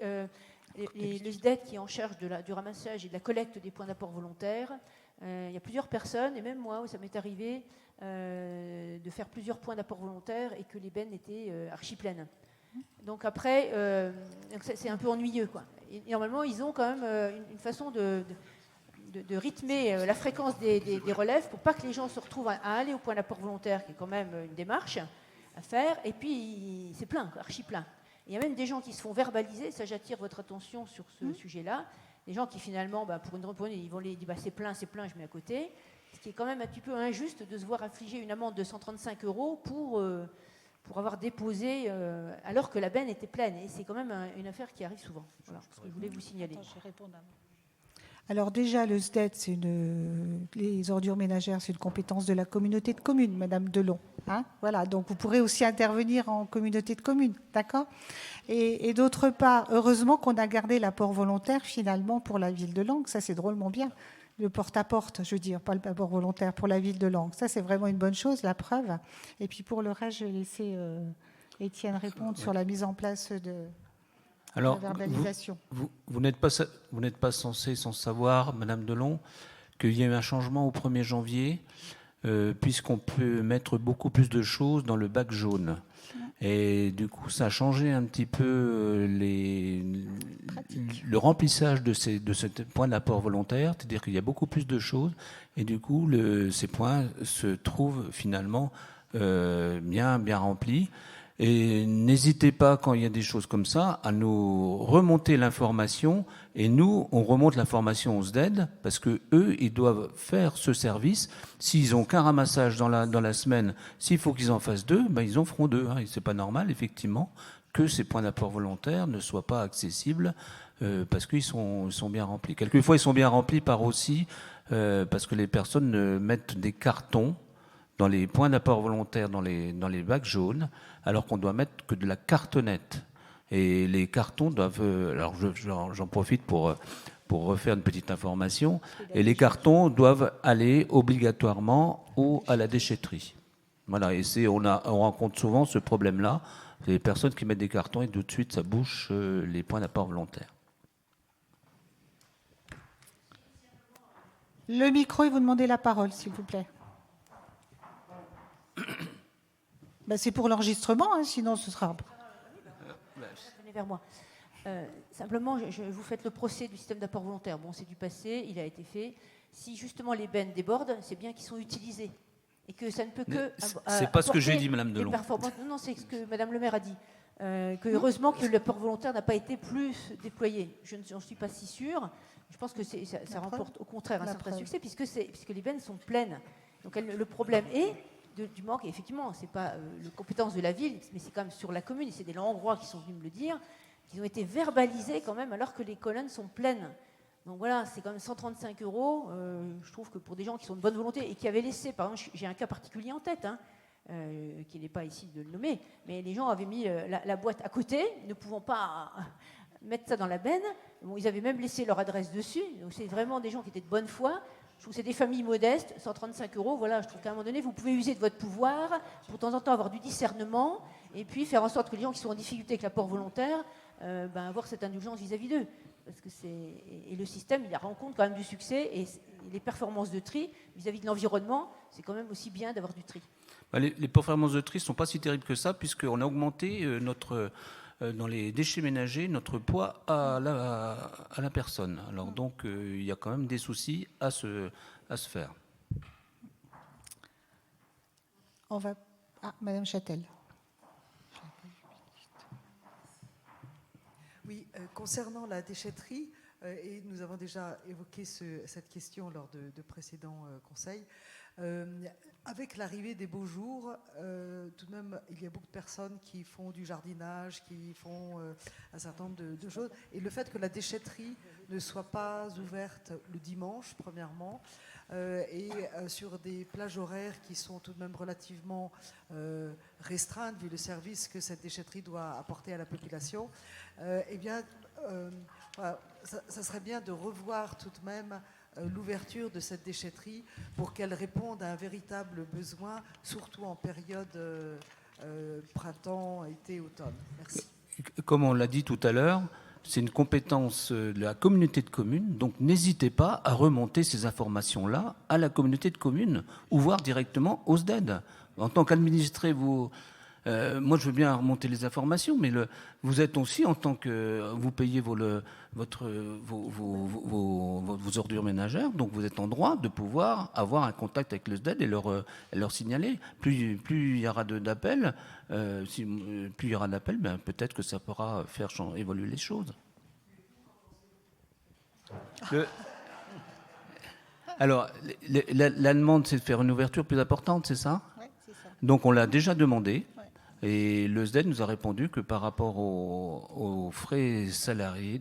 Le SDET qui est en charge du ramassage et de la collecte des points d'apport volontaires, il y a plusieurs personnes, et même moi, où ça m'est arrivé de faire plusieurs points d'apport volontaires et que les bennes étaient archi pleines. Donc après, c'est un peu ennuyeux, quoi. Et normalement, ils ont quand même une façon de rythmer la fréquence des relèves pour pas que les gens se retrouvent à aller au point d'apport volontaire, qui est quand même une démarche à faire, et puis c'est plein, archi plein. Il y a même des gens qui se font verbaliser, ça j'attire votre attention sur ce sujet-là, des gens qui finalement, pour une réponse, ils vont les dire c'est plein, je mets à côté, ce qui est quand même un petit peu injuste de se voir infliger une amende de 135 € pour avoir déposé alors que la benne était pleine. Et c'est quand même une affaire qui arrive souvent. Voilà ce que je voulais vous signaler. Attends, je vais répondre à moi. Alors déjà, le SDED, les ordures ménagères, c'est une compétence de la communauté de communes, Madame Delon. Hein, voilà, donc vous pourrez aussi intervenir en communauté de communes, d'accord ? Et d'autre part, heureusement qu'on a gardé l'apport volontaire finalement pour la ville de Langres, ça c'est drôlement bien. Le porte-à-porte, je veux dire, pas l'apport volontaire pour la ville de Langres. Ça c'est vraiment une bonne chose, la preuve. Et puis pour le reste, je vais laisser Étienne répondre sur la mise en place de... Alors, la verbalisation. Vous n'êtes pas censé sans savoir, Madame Delon, qu'il y a eu un changement au 1er janvier, puisqu'on peut mettre beaucoup plus de choses dans le bac jaune. Et du coup, ça a changé un petit peu le remplissage de ce point d'apport volontaire, c'est-à-dire qu'il y a beaucoup plus de choses, et du coup, ces points se trouvent finalement bien remplis. Et n'hésitez pas, quand il y a des choses comme ça, à nous remonter l'information. Et nous, on remonte l'information au SDED, parce que eux, ils doivent faire ce service. S'ils n'ont qu'un ramassage dans la semaine, s'il faut qu'ils en fassent 2, ils en feront 2. Hein. Et c'est pas normal, effectivement, que ces points d'apport volontaires ne soient pas accessibles, parce qu'ils sont bien remplis. Quelquefois, ils sont bien remplis par aussi, parce que les personnes mettent des cartons dans les points d'apport volontaire, dans les bacs jaunes, alors qu'on doit mettre que de la cartonnette. Et les cartons doivent... Alors j'en profite pour refaire une petite information. Et les cartons doivent aller obligatoirement à la déchetterie. Voilà, et on rencontre souvent ce problème-là. Les personnes qui mettent des cartons et tout de suite ça bouche les points d'apport volontaire. Le micro, et vous demandez la parole, s'il vous plaît. C'est pour l'enregistrement, hein, sinon ce sera... Venez vers moi. Simplement, vous faites le procès du système d'apport volontaire. Bon, c'est du passé, il a été fait. Si justement les bennes débordent, c'est bien qu'ils sont utilisés. Et que ça ne peut que... C'est pas ce que j'ai dit, Madame Delon. Non, c'est ce que Madame le maire a dit. Que heureusement que l'apport volontaire n'a pas été plus déployé. Je n'en suis pas si sûre. Je pense que ça remporte au contraire un certain succès, puisque les bennes sont pleines. Donc le problème est... du manque, et effectivement, ce n'est pas la compétence de la ville, mais c'est quand même sur la commune, et c'est des Langrois qui sont venus me le dire, qu'ils ont été verbalisés quand même alors que les colonnes sont pleines. Donc voilà, c'est quand même 135 €. Je trouve que pour des gens qui sont de bonne volonté et qui avaient laissé, par exemple, j'ai un cas particulier en tête, qui n'est pas ici de le nommer, mais les gens avaient mis la boîte à côté, ne pouvant pas mettre ça dans la benne. Bon, ils avaient même laissé leur adresse dessus, donc c'est vraiment des gens qui étaient de bonne foi. Je trouve que c'est des familles modestes, 135 €. Voilà, je trouve qu'à un moment donné, vous pouvez user de votre pouvoir, pour de temps en temps avoir du discernement, et puis faire en sorte que les gens qui sont en difficulté avec l'apport volontaire, avoir cette indulgence vis-à-vis d'eux. Parce que et le système, il rencontre quand même du succès, et les performances de tri vis-à-vis de l'environnement, c'est quand même aussi bien d'avoir du tri. Les performances de tri ne sont pas si terribles que ça, puisqu'on a augmenté dans les déchets ménagers, notre poids à la personne. Alors donc, il y a quand même des soucis à se faire. On va... Madame Châtel. Oui, concernant la déchetterie, et nous avons déjà évoqué cette question lors de précédents conseils, avec l'arrivée des beaux jours, tout de même, il y a beaucoup de personnes qui font du jardinage, qui font un certain nombre de choses. Et le fait que la déchetterie ne soit pas ouverte le dimanche, premièrement, et sur des plages horaires qui sont tout de même relativement restreintes, vu le service que cette déchetterie doit apporter à la population, ça serait bien de revoir tout de même l'ouverture de cette déchetterie pour qu'elle réponde à un véritable besoin, surtout en période printemps, été, automne. Merci. Comme on l'a dit tout à l'heure, c'est une compétence de la communauté de communes, donc n'hésitez pas à remonter ces informations-là à la communauté de communes ou voir directement au SDED. En tant qu'administré, vous Moi, je veux bien remonter les informations, mais vous êtes aussi, en tant que... Vous payez vos ordures ménagères, donc vous êtes en droit de pouvoir avoir un contact avec le SDED et leur signaler. Plus il y aura d'appels, plus il y aura d'appels, ben, peut-être que ça pourra faire évoluer les choses. Alors, la demande, c'est de faire une ouverture plus importante, c'est ça ? Oui, c'est ça. Donc, on l'a déjà demandé. Ouais. Et le SDED nous a répondu que par rapport aux frais salariés,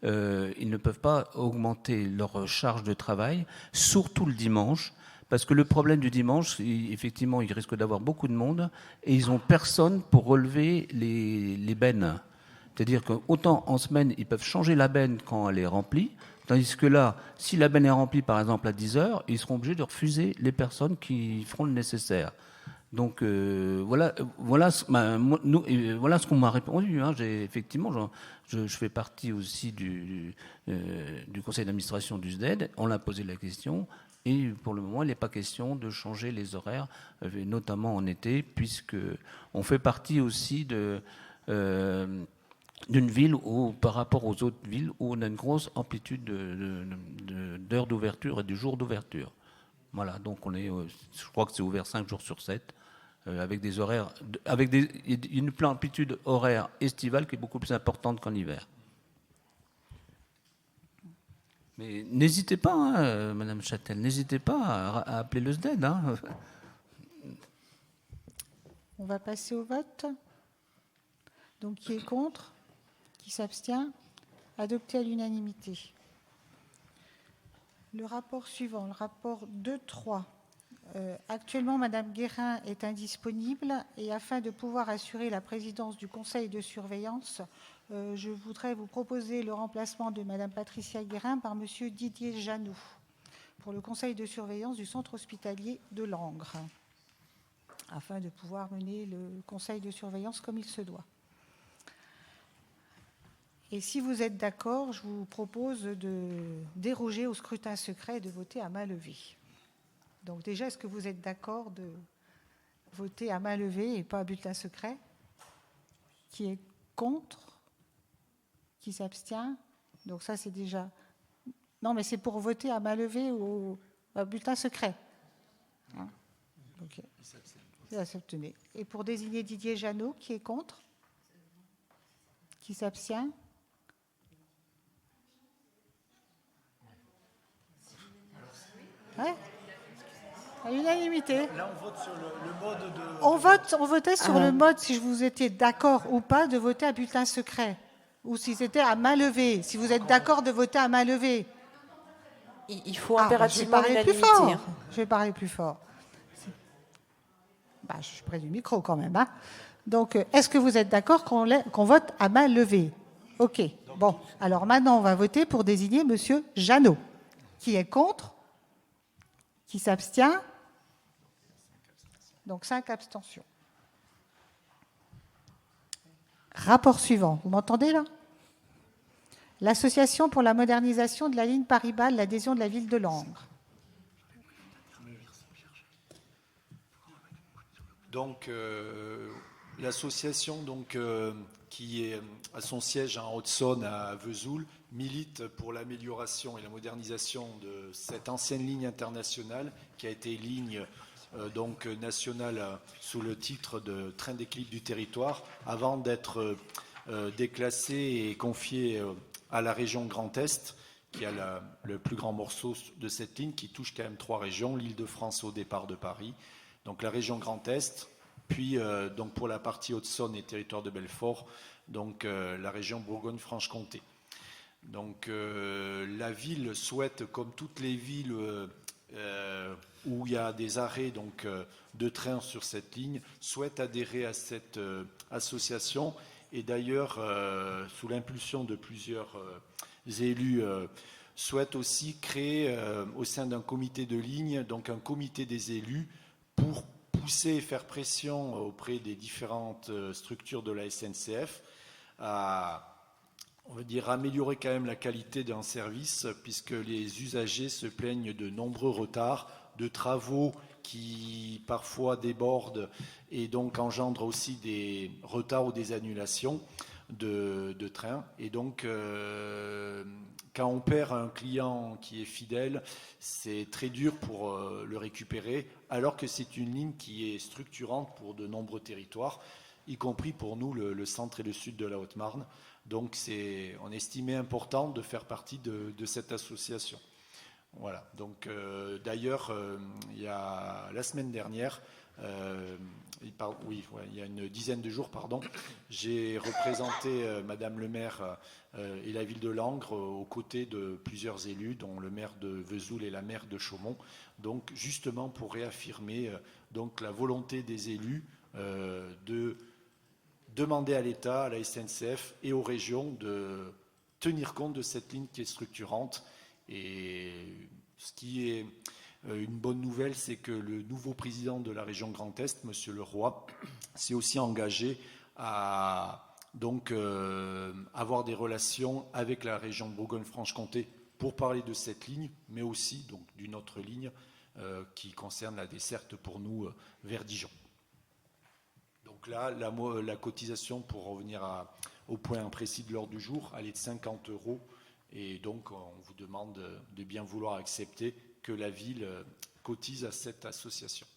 ils ne peuvent pas augmenter leur charge de travail, surtout le dimanche. Parce que le problème du dimanche, effectivement, ils risquent d'avoir beaucoup de monde et ils n'ont personne pour relever les bennes. C'est-à-dire qu'autant en semaine, ils peuvent changer la benne quand elle est remplie, tandis que là, si la benne est remplie, par exemple, à 10h, ils seront obligés de refuser les personnes qui feront le nécessaire. Donc voilà ce qu'on m'a répondu. Hein. Effectivement, je fais partie aussi du conseil d'administration du SDED. On l'a posé la question. Et pour le moment, il n'est pas question de changer les horaires, notamment en été, puisqu'on fait partie aussi d'une ville où, par rapport aux autres villes, où on a une grosse amplitude d'heures d'ouverture et de jours d'ouverture. Voilà, donc je crois que c'est ouvert 5 jours sur 7, avec des horaires, une amplitude horaire estivale qui est beaucoup plus importante qu'en hiver. Mais n'hésitez pas, hein, Madame Châtel, n'hésitez pas à appeler le SDED. Hein. On va passer au vote. Donc, qui est contre ? Qui s'abstient ? Adopté à l'unanimité. Le rapport suivant, le rapport 2.3. Actuellement, Madame Guérin est indisponible et afin de pouvoir assurer la présidence du conseil de surveillance, je voudrais vous proposer le remplacement de Madame Patricia Guérin par Monsieur Didier Janot pour le conseil de surveillance du centre hospitalier de Langres, afin de pouvoir mener le conseil de surveillance comme il se doit. Et si vous êtes d'accord, je vous propose de déroger au scrutin secret et de voter à main levée. Donc déjà, est-ce que vous êtes d'accord de voter à main levée et pas à bulletin secret ? Qui est contre ? Qui s'abstient ? Donc ça, c'est déjà... Non, mais c'est pour voter à main levée ou à bulletin secret. Hein ? Okay. Vous s'abstenez. Et pour désigner Didier Janot, qui est contre ? Qui s'abstient ? Ouais. À l'unanimité. Là, on vote sur le mode de... On votait sur le mode, si vous étiez d'accord ou pas, de voter à bulletin secret. Ou si c'était à main levée. Si vous êtes d'accord de voter à main levée. Il faut impérativement l'unanimité. Je vais parler plus fort. Je suis près du micro quand même. Hein. Donc, est-ce que vous êtes d'accord qu'on vote à main levée ? OK. Bon, alors maintenant, on va voter pour désigner Monsieur Janot. Qui est contre ? Qui s'abstient ? Donc 5 abstentions. Rapport suivant. Vous m'entendez là ? L'association pour la modernisation de la ligne Paris-Bâle, l'adhésion de la ville de Langres. Donc, l'association qui a son siège en Haute-Saône à Vesoul milite pour l'amélioration et la modernisation de cette ancienne ligne internationale qui a été ligne nationale sous le titre de train d'équilibre du territoire avant d'être déclassée et confiée à la région Grand Est qui a le plus grand morceau de cette ligne qui touche quand même 3 régions, l'Île-de-France au départ de Paris, donc la région Grand Est, puis donc pour la partie Haute-Saône et territoire de Belfort, donc la région Bourgogne-Franche-Comté. Donc la ville souhaite, comme toutes les villes où il y a des arrêts de train sur cette ligne, souhaite adhérer à cette association. Et d'ailleurs, sous l'impulsion de plusieurs élus, souhaite aussi créer au sein d'un comité de ligne, donc un comité des élus, pour pousser et faire pression auprès des différentes structures de la SNCF à, on va dire, améliorer quand même la qualité d'un service, puisque les usagers se plaignent de nombreux retards, de travaux qui parfois déborde et donc engendre aussi des retards ou des annulations de trains. Et donc, quand on perd un client qui est fidèle, c'est très dur pour le récupérer, alors que c'est une ligne qui est structurante pour de nombreux territoires, y compris pour nous, le centre et le sud de la Haute-Marne. Donc, on estimait important de faire partie de cette association. Voilà. Donc, d'ailleurs, il y a la semaine dernière, il y a une dizaine de jours, j'ai représenté Madame le maire et la ville de Langres aux côtés de plusieurs élus, dont le maire de Vesoul et la maire de Chaumont, donc justement pour réaffirmer donc la volonté des élus de demander à l'État, à la SNCF et aux régions de tenir compte de cette ligne qui est structurante. Et ce qui est une bonne nouvelle, c'est que le nouveau président de la région Grand Est, M. Leroy, s'est aussi engagé à donc avoir des relations avec la région de Bourgogne-Franche-Comté pour parler de cette ligne, mais aussi donc d'une autre ligne qui concerne la desserte pour nous vers Dijon. Donc là, la cotisation, pour revenir au point précis de l'ordre du jour, elle est de 50 €. Et donc, on vous demande de bien vouloir accepter que la ville cotise à cette association.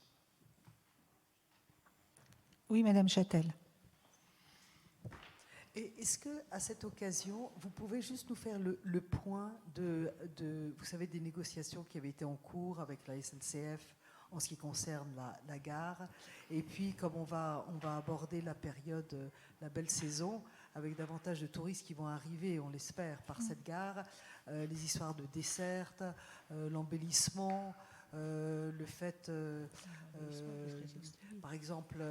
Oui, Madame Châtel. Et est-ce qu'à cette occasion, vous pouvez juste nous faire le point de, vous savez, des négociations qui avaient été en cours avec la SNCF en ce qui concerne la gare. Et puis, comme on va aborder la période, la belle saison, avec davantage de touristes qui vont arriver, on l'espère, par cette gare, les histoires de desserte, l'embellissement, le fait, par exemple,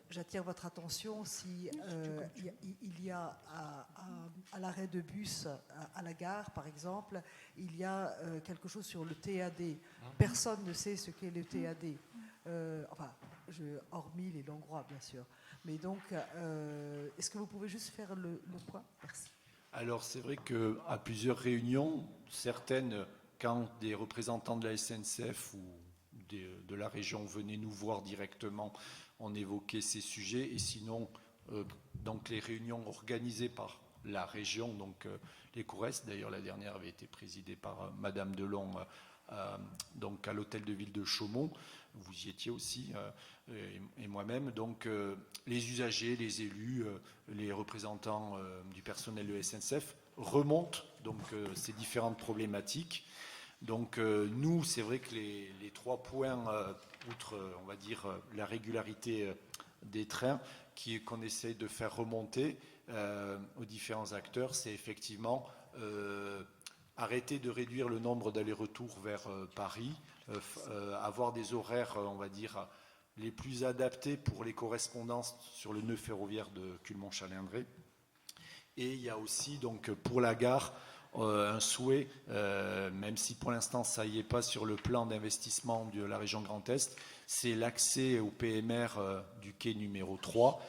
j'attire votre attention si il y a à l'arrêt de bus à la gare, par exemple, il y a quelque chose sur le TAD. Personne ne sait ce qu'est le TAD. Hormis les Langrois, bien sûr. Mais donc, est-ce que vous pouvez juste faire le point? Merci. Alors, c'est vrai qu'à plusieurs réunions, certaines, quand des représentants de la SNCF ou de la région venaient nous voir directement, on évoquait ces sujets. Et sinon, donc les réunions organisées par la région, donc les COURES, d'ailleurs la dernière avait été présidée par Madame Delon, donc à l'hôtel de ville de Chaumont. Vous y étiez aussi, et moi-même. Donc, les usagers, les élus, les représentants du personnel de SNCF remontent donc ces différentes problématiques. Donc, nous, c'est vrai que les 3 points, outre, on va dire, la régularité des trains qu'on essaye de faire remonter aux différents acteurs, c'est effectivement arrêter de réduire le nombre d'allers-retours vers Paris, avoir des horaires, on va dire, les plus adaptés pour les correspondances sur le nœud ferroviaire de Culmont-Chalindré. Et il y a aussi, donc, pour la gare, un souhait, même si pour l'instant ça n'y est pas sur le plan d'investissement de la région Grand Est, c'est l'accès au PMR du quai numéro 3.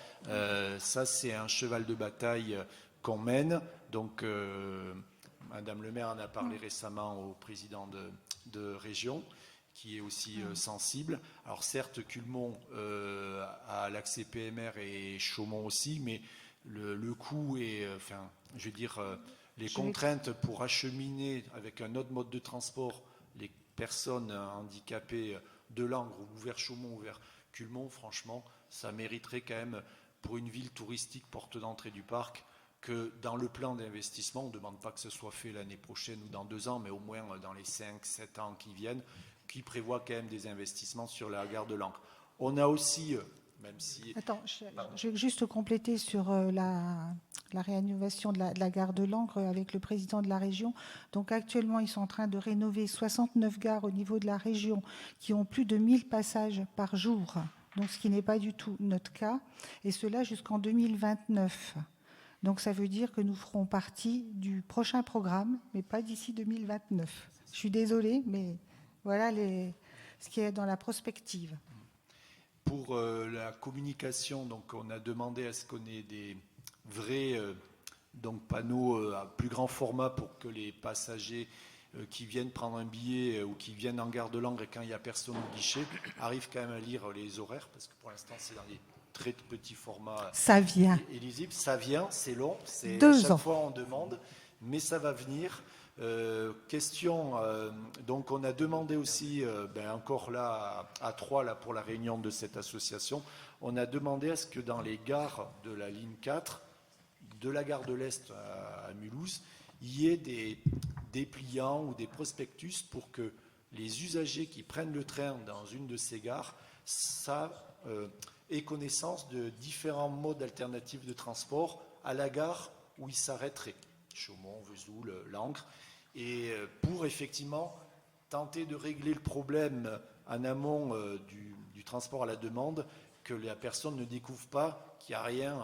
Ça, c'est un cheval de bataille qu'on mène. Donc, Madame le maire en a parlé récemment au président de région, qui est aussi sensible. Alors certes, Culmont a l'accès PMR et Chaumont aussi, mais le coût et, je veux dire, les contraintes pour acheminer avec un autre mode de transport les personnes handicapées de Langres ou vers Chaumont ou vers Culmont, franchement, ça mériterait quand même, pour une ville touristique porte d'entrée du parc, que dans le plan d'investissement, on ne demande pas que ce soit fait l'année prochaine ou dans 2 ans, mais au moins dans les 5-7 ans qui viennent, qui prévoit quand même des investissements sur la gare de Langres. On a aussi, même si... Attends, je vais juste compléter sur la rénovation de la gare de Langres avec le président de la région. Donc actuellement, ils sont en train de rénover 69 gares au niveau de la région qui ont plus de 1000 passages par jour, donc ce qui n'est pas du tout notre cas, et cela jusqu'en 2029. Donc ça veut dire que nous ferons partie du prochain programme, mais pas d'ici 2029. Je suis désolée, mais voilà ce qui est dans la prospective. Pour la communication, donc on a demandé à ce qu'on ait des vrais donc panneaux à plus grand format pour que les passagers qui viennent prendre un billet ou qui viennent en gare de Langres et quand il n'y a personne au guichet, arrivent quand même à lire les horaires, parce que pour l'instant, c'est dans des très petits formats. Ça vient. Et lisibles. Ça vient, c'est long, c'est 2 chaque ans. fois on demande, mais ça va venir. Question, donc on a demandé aussi, encore là à Troyes là, pour la réunion de cette association, on a demandé à ce que dans les gares de la ligne 4, de la gare de l'Est à Mulhouse, il y ait des dépliants ou des prospectus pour que les usagers qui prennent le train dans une de ces gares aient connaissance de différents modes alternatifs de transport à la gare où ils s'arrêteraient. Chaumont, Vesoul, Langres, et pour effectivement tenter de régler le problème en amont du transport à la demande, que la personne ne découvre pas qu'il n'y a rien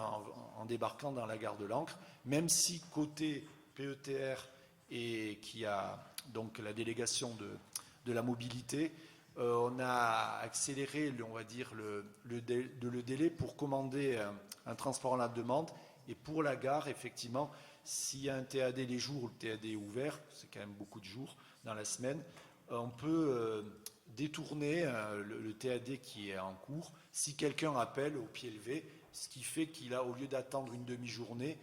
en débarquant dans la gare de Langres, même si côté PETR et qui a donc la délégation de la mobilité, on a accéléré, on va dire, le délai pour commander un transport à la demande, et pour la gare, effectivement, s'il y a un TAD les jours où le TAD est ouvert, c'est quand même beaucoup de jours dans la semaine, on peut détourner le TAD qui est en cours si quelqu'un appelle au pied levé, ce qui fait qu'il a, au lieu d'attendre une demi-journée,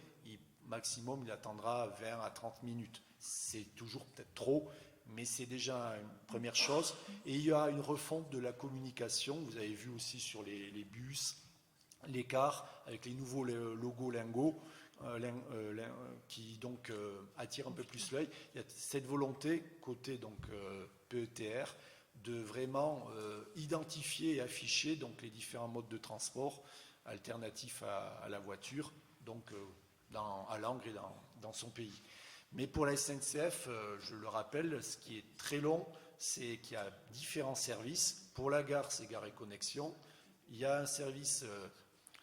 maximum il attendra 20 à 30 minutes. C'est toujours peut-être trop, mais c'est déjà une première chose. Et il y a une refonte de la communication, vous avez vu aussi sur les bus, les cars, avec les nouveaux logos lingots, qui donc attire un peu plus l'œil. Il y a cette volonté côté donc PETR de vraiment identifier et afficher donc les différents modes de transport alternatifs à la voiture, donc à Langres et dans son pays. Mais pour la SNCF, je le rappelle, ce qui est très long, c'est qu'il y a différents services. Pour la gare, c'est Gare et Connexion. Il y a un service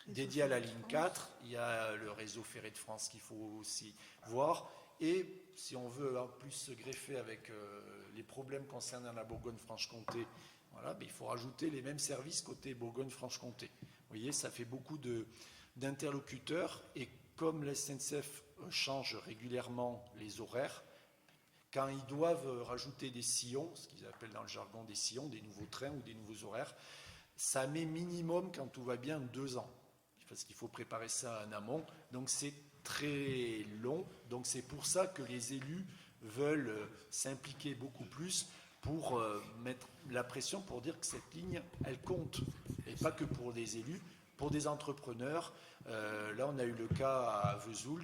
dédié à la ligne 4, il y a le réseau ferré de France qu'il faut aussi voir, et si on veut en plus se greffer avec les problèmes concernant la Bourgogne-Franche-Comté, voilà, il faut rajouter les mêmes services côté Bourgogne-Franche-Comté. Vous voyez, ça fait beaucoup d'interlocuteurs, et comme la SNCF change régulièrement les horaires, quand ils doivent rajouter des sillons, ce qu'ils appellent dans le jargon des sillons, des nouveaux trains ou des nouveaux horaires, ça met minimum, quand tout va bien, 2 ans. Parce qu'il faut préparer ça en amont. Donc c'est très long. Donc c'est pour ça que les élus veulent s'impliquer beaucoup plus pour mettre la pression pour dire que cette ligne, elle compte. Et pas que pour des élus, pour des entrepreneurs. Là, on a eu le cas à Vesoul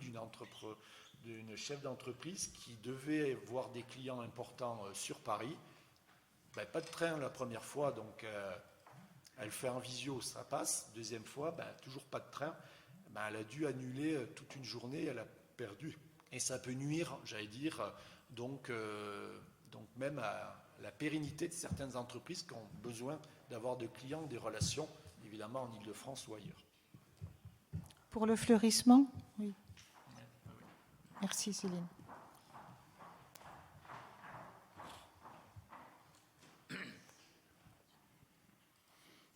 d'une chef d'entreprise qui devait voir des clients importants sur Paris. Pas de train la première fois, donc elle fait en visio, ça passe. Deuxième fois, toujours pas de train. Elle a dû annuler toute une journée, elle a perdu. Et ça peut nuire, j'allais dire, donc même à la pérennité de certaines entreprises qui ont besoin d'avoir de clients, des relations, évidemment en Ile-de-France ou ailleurs. Pour le fleurissement, oui. Merci Céline.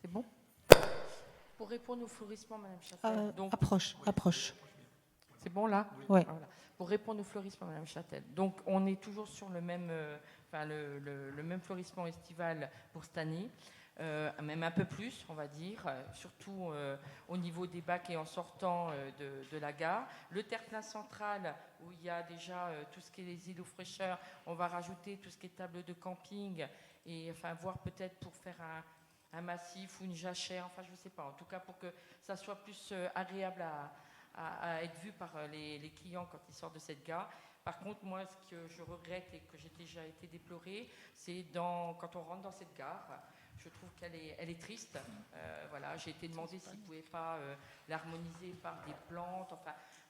C'est bon? Pour répondre au fleurissement, Madame Châtel. Approche. C'est bon là? Oui. Voilà. Pour répondre au fleurissement, Madame Châtel. Donc on est toujours sur le même fleurissement estival pour cette année. Même un peu plus, on va dire, surtout au niveau des bacs et en sortant de la gare. Le terre-plein central, où il y a déjà tout ce qui est les îlots fraîcheurs, on va rajouter tout ce qui est table de camping, et voir peut-être pour faire un massif ou une jachère, je ne sais pas, en tout cas pour que ça soit plus agréable à être vu par les clients quand ils sortent de cette gare. Par contre, moi, ce que je regrette et que j'ai déjà été déploré, c'est quand on rentre dans cette gare, je trouve qu'elle est triste. J'ai été demandé s'ils ne pouvaient pas l'harmoniser par des plantes,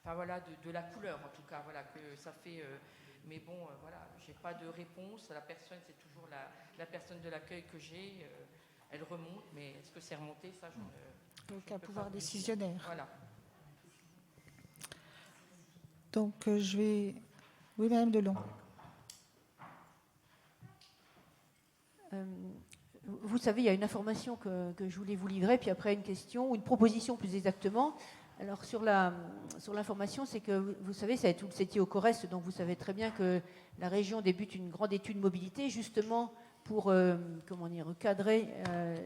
de la couleur en tout cas, que ça fait. Mais bon, j'ai pas de réponse. La personne, c'est toujours la personne de l'accueil que j'ai. Elle remonte, mais est-ce que c'est remonté, ça Donc un pouvoir décisionnaire. Voilà. Donc je vais. Oui, Madame Delon. Vous savez, il y a une information que je voulais vous livrer, puis après une question, ou une proposition plus exactement. Alors sur l'information, c'est que vous savez, vous étiez au Corrèze, donc vous savez très bien que la région débute une grande étude mobilité, justement pour recadrer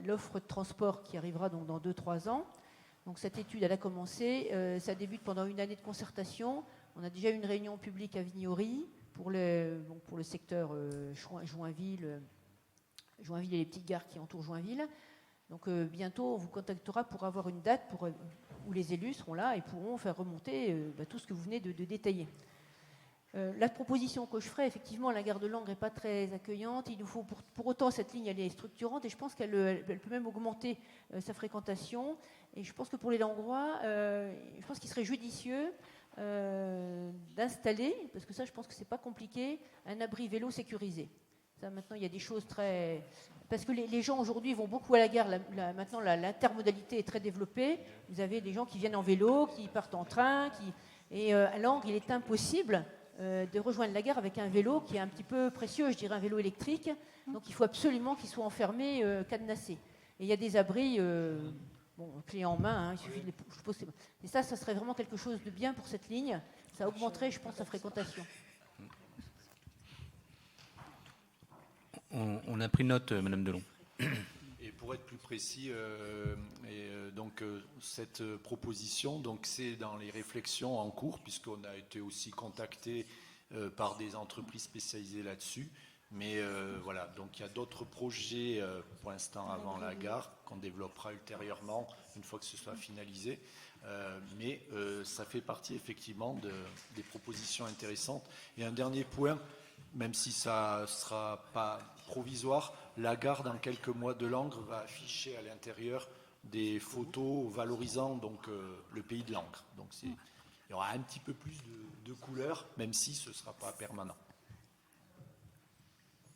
l'offre de transport qui arrivera donc dans 2-3 ans. Donc cette étude, elle a commencé, ça débute pendant une année de concertation. On a déjà eu une réunion publique à Vignory pour le secteur Joinville et les petites gares qui entourent Joinville. Donc bientôt, on vous contactera pour avoir une date où les élus seront là et pourront faire remonter tout ce que vous venez de détailler. La proposition que je ferai, effectivement, la gare de Langres n'est pas très accueillante. Il nous faut, pour autant, cette ligne, elle est structurante et je pense qu'elle peut même augmenter sa fréquentation. Et je pense que pour les Langrois, je pense qu'il serait judicieux d'installer, parce que ça, je pense que c'est pas compliqué, un abri vélo sécurisé. Ça, maintenant, il y a des choses très... Parce que les gens, aujourd'hui, vont beaucoup à la gare. Maintenant, l'intermodalité est très développée. Vous avez des gens qui viennent en vélo, qui partent en train. Et à Langres, il est impossible de rejoindre la gare avec un vélo qui est un petit peu précieux, je dirais un vélo électrique. Donc il faut absolument qu'il soit enfermé, cadenassé. Et il y a des abris, clés en main, il suffit de les... Je suppose, et ça serait vraiment quelque chose de bien pour cette ligne. Ça augmenterait, je pense, sa fréquentation. On a pris note, Madame Delon. Et pour être plus précis, cette proposition, c'est dans les réflexions en cours, puisqu'on a été aussi contacté par des entreprises spécialisées là-dessus. Mais voilà, donc il y a d'autres projets pour l'instant avant la gare qu'on développera ultérieurement une fois que ce soit finalisé. Mais ça fait partie effectivement des propositions intéressantes. Et un dernier point, même si ça ne sera pas provisoire, la gare dans quelques mois de Langres va afficher à l'intérieur des photos valorisant donc, le pays de Langres. Donc il y aura un petit peu plus de couleurs, même si ce ne sera pas permanent.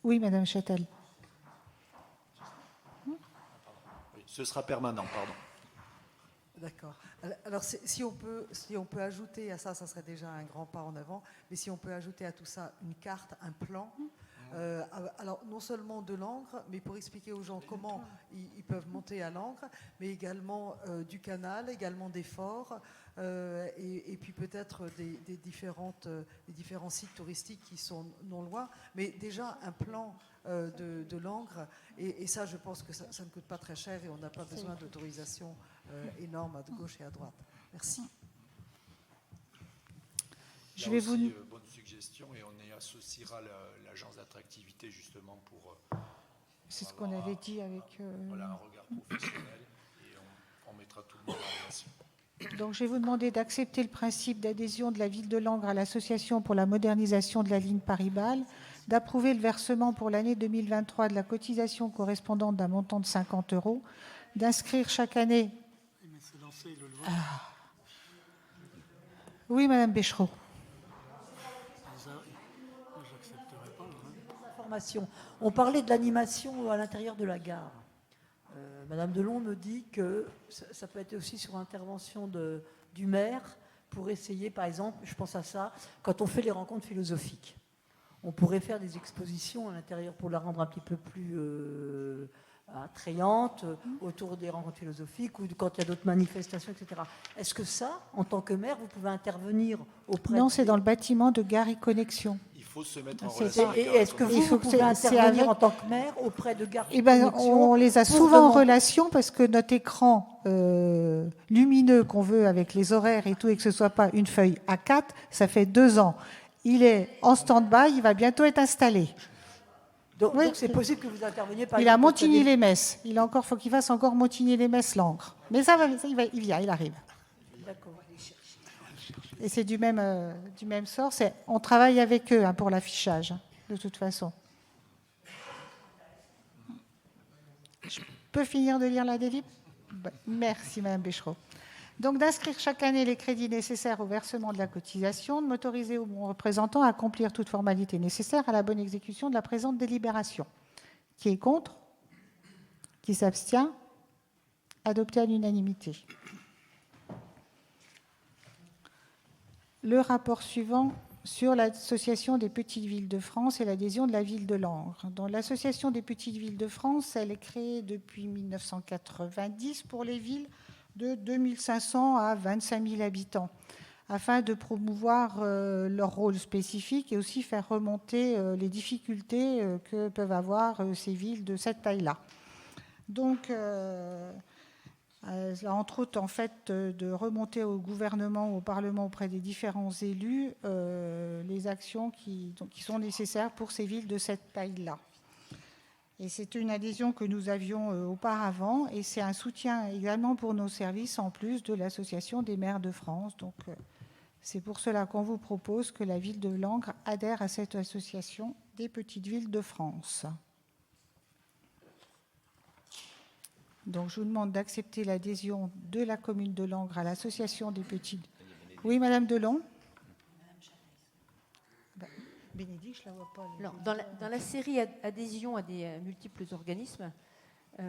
Oui, Madame Châtel. Oui, ce sera permanent, pardon. D'accord. Alors, si on peut ajouter à ça, ça serait déjà un grand pas en avant, mais si on peut ajouter à tout ça une carte, un plan, alors non seulement de Langres, mais pour expliquer aux gens comment ils peuvent monter à Langres, mais également du canal, également des forts, et puis peut-être des différents sites touristiques qui sont non loin, mais déjà un plan de Langres, et ça, je pense que ça ne coûte pas très cher et on n'a pas besoin d'autorisation énorme à gauche et à droite. Merci. Je vais vous... bonne suggestion, et on y associera l'agence d'attractivité justement pour... C'est ce qu'on avait dit avec... Voilà, un regard professionnel, et on mettra tout le monde en relation. Donc, je vais vous demander d'accepter le principe d'adhésion de la ville de Langres à l'association pour la modernisation de la ligne Paris-Bâle, d'approuver le versement pour l'année 2023 de la cotisation correspondante d'un montant de 50 €, d'inscrire chaque année... Oui, Madame Béchereau. On parlait de l'animation à l'intérieur de la gare. Madame Delon me dit que ça peut être aussi sur intervention du maire pour essayer, par exemple, je pense à ça, quand on fait les rencontres philosophiques. On pourrait faire des expositions à l'intérieur pour la rendre un petit peu plus attrayante autour des rencontres philosophiques ou quand il y a d'autres manifestations, etc. Est-ce que ça, en tant que maire, vous pouvez intervenir auprès... Non, c'est dans le bâtiment de Gare et Connexion. Il faut se mettre en relation. Et est-ce que vous pouvez intervenir en tant que maire auprès de Gare et Connexion? On les a souvent en relation parce que notre écran lumineux qu'on veut avec les horaires et tout, et que ce ne soit pas une feuille A4, ça fait 2 ans. Il est en stand-by, il va bientôt être installé. Donc c'est possible que vous interveniez par exemple. Il a Montigny-les-Messes. Faut qu'il fasse encore Montigny-les-Messes, Langres. Mais ça, il vient, il arrive. D'accord. Et c'est du même sort. On travaille avec eux pour l'affichage, de toute façon. Je peux finir de lire la délib? Merci, Madame Béchereau. Donc, d'inscrire chaque année les crédits nécessaires au versement de la cotisation, de m'autoriser au bon représentant à accomplir toute formalité nécessaire à la bonne exécution de la présente délibération. Qui est contre? Qui s'abstient? Adopté à l'unanimité. Le rapport suivant sur l'Association des petites villes de France et l'adhésion de la ville de Langres. Dans l'Association des petites villes de France, elle est créée depuis 1990 pour les villes de 2500 à 25 000 habitants, afin de promouvoir leur rôle spécifique et aussi faire remonter les difficultés que peuvent avoir ces villes de cette taille-là. Donc, entre autres, en fait, de remonter au gouvernement, au Parlement, auprès des différents élus, les actions qui sont nécessaires pour ces villes de cette taille-là. Et c'est une adhésion que nous avions auparavant, et c'est un soutien également pour nos services, en plus de l'Association des maires de France. Donc, c'est pour cela qu'on vous propose que la ville de Langres adhère à cette association des petites villes de France. Donc, je vous demande d'accepter l'adhésion de la commune de Langres à l'association des petites... Oui, Madame Delon. Bénédicte, je ne la vois pas. Alors, dans la série adhésion à des multiples organismes, vous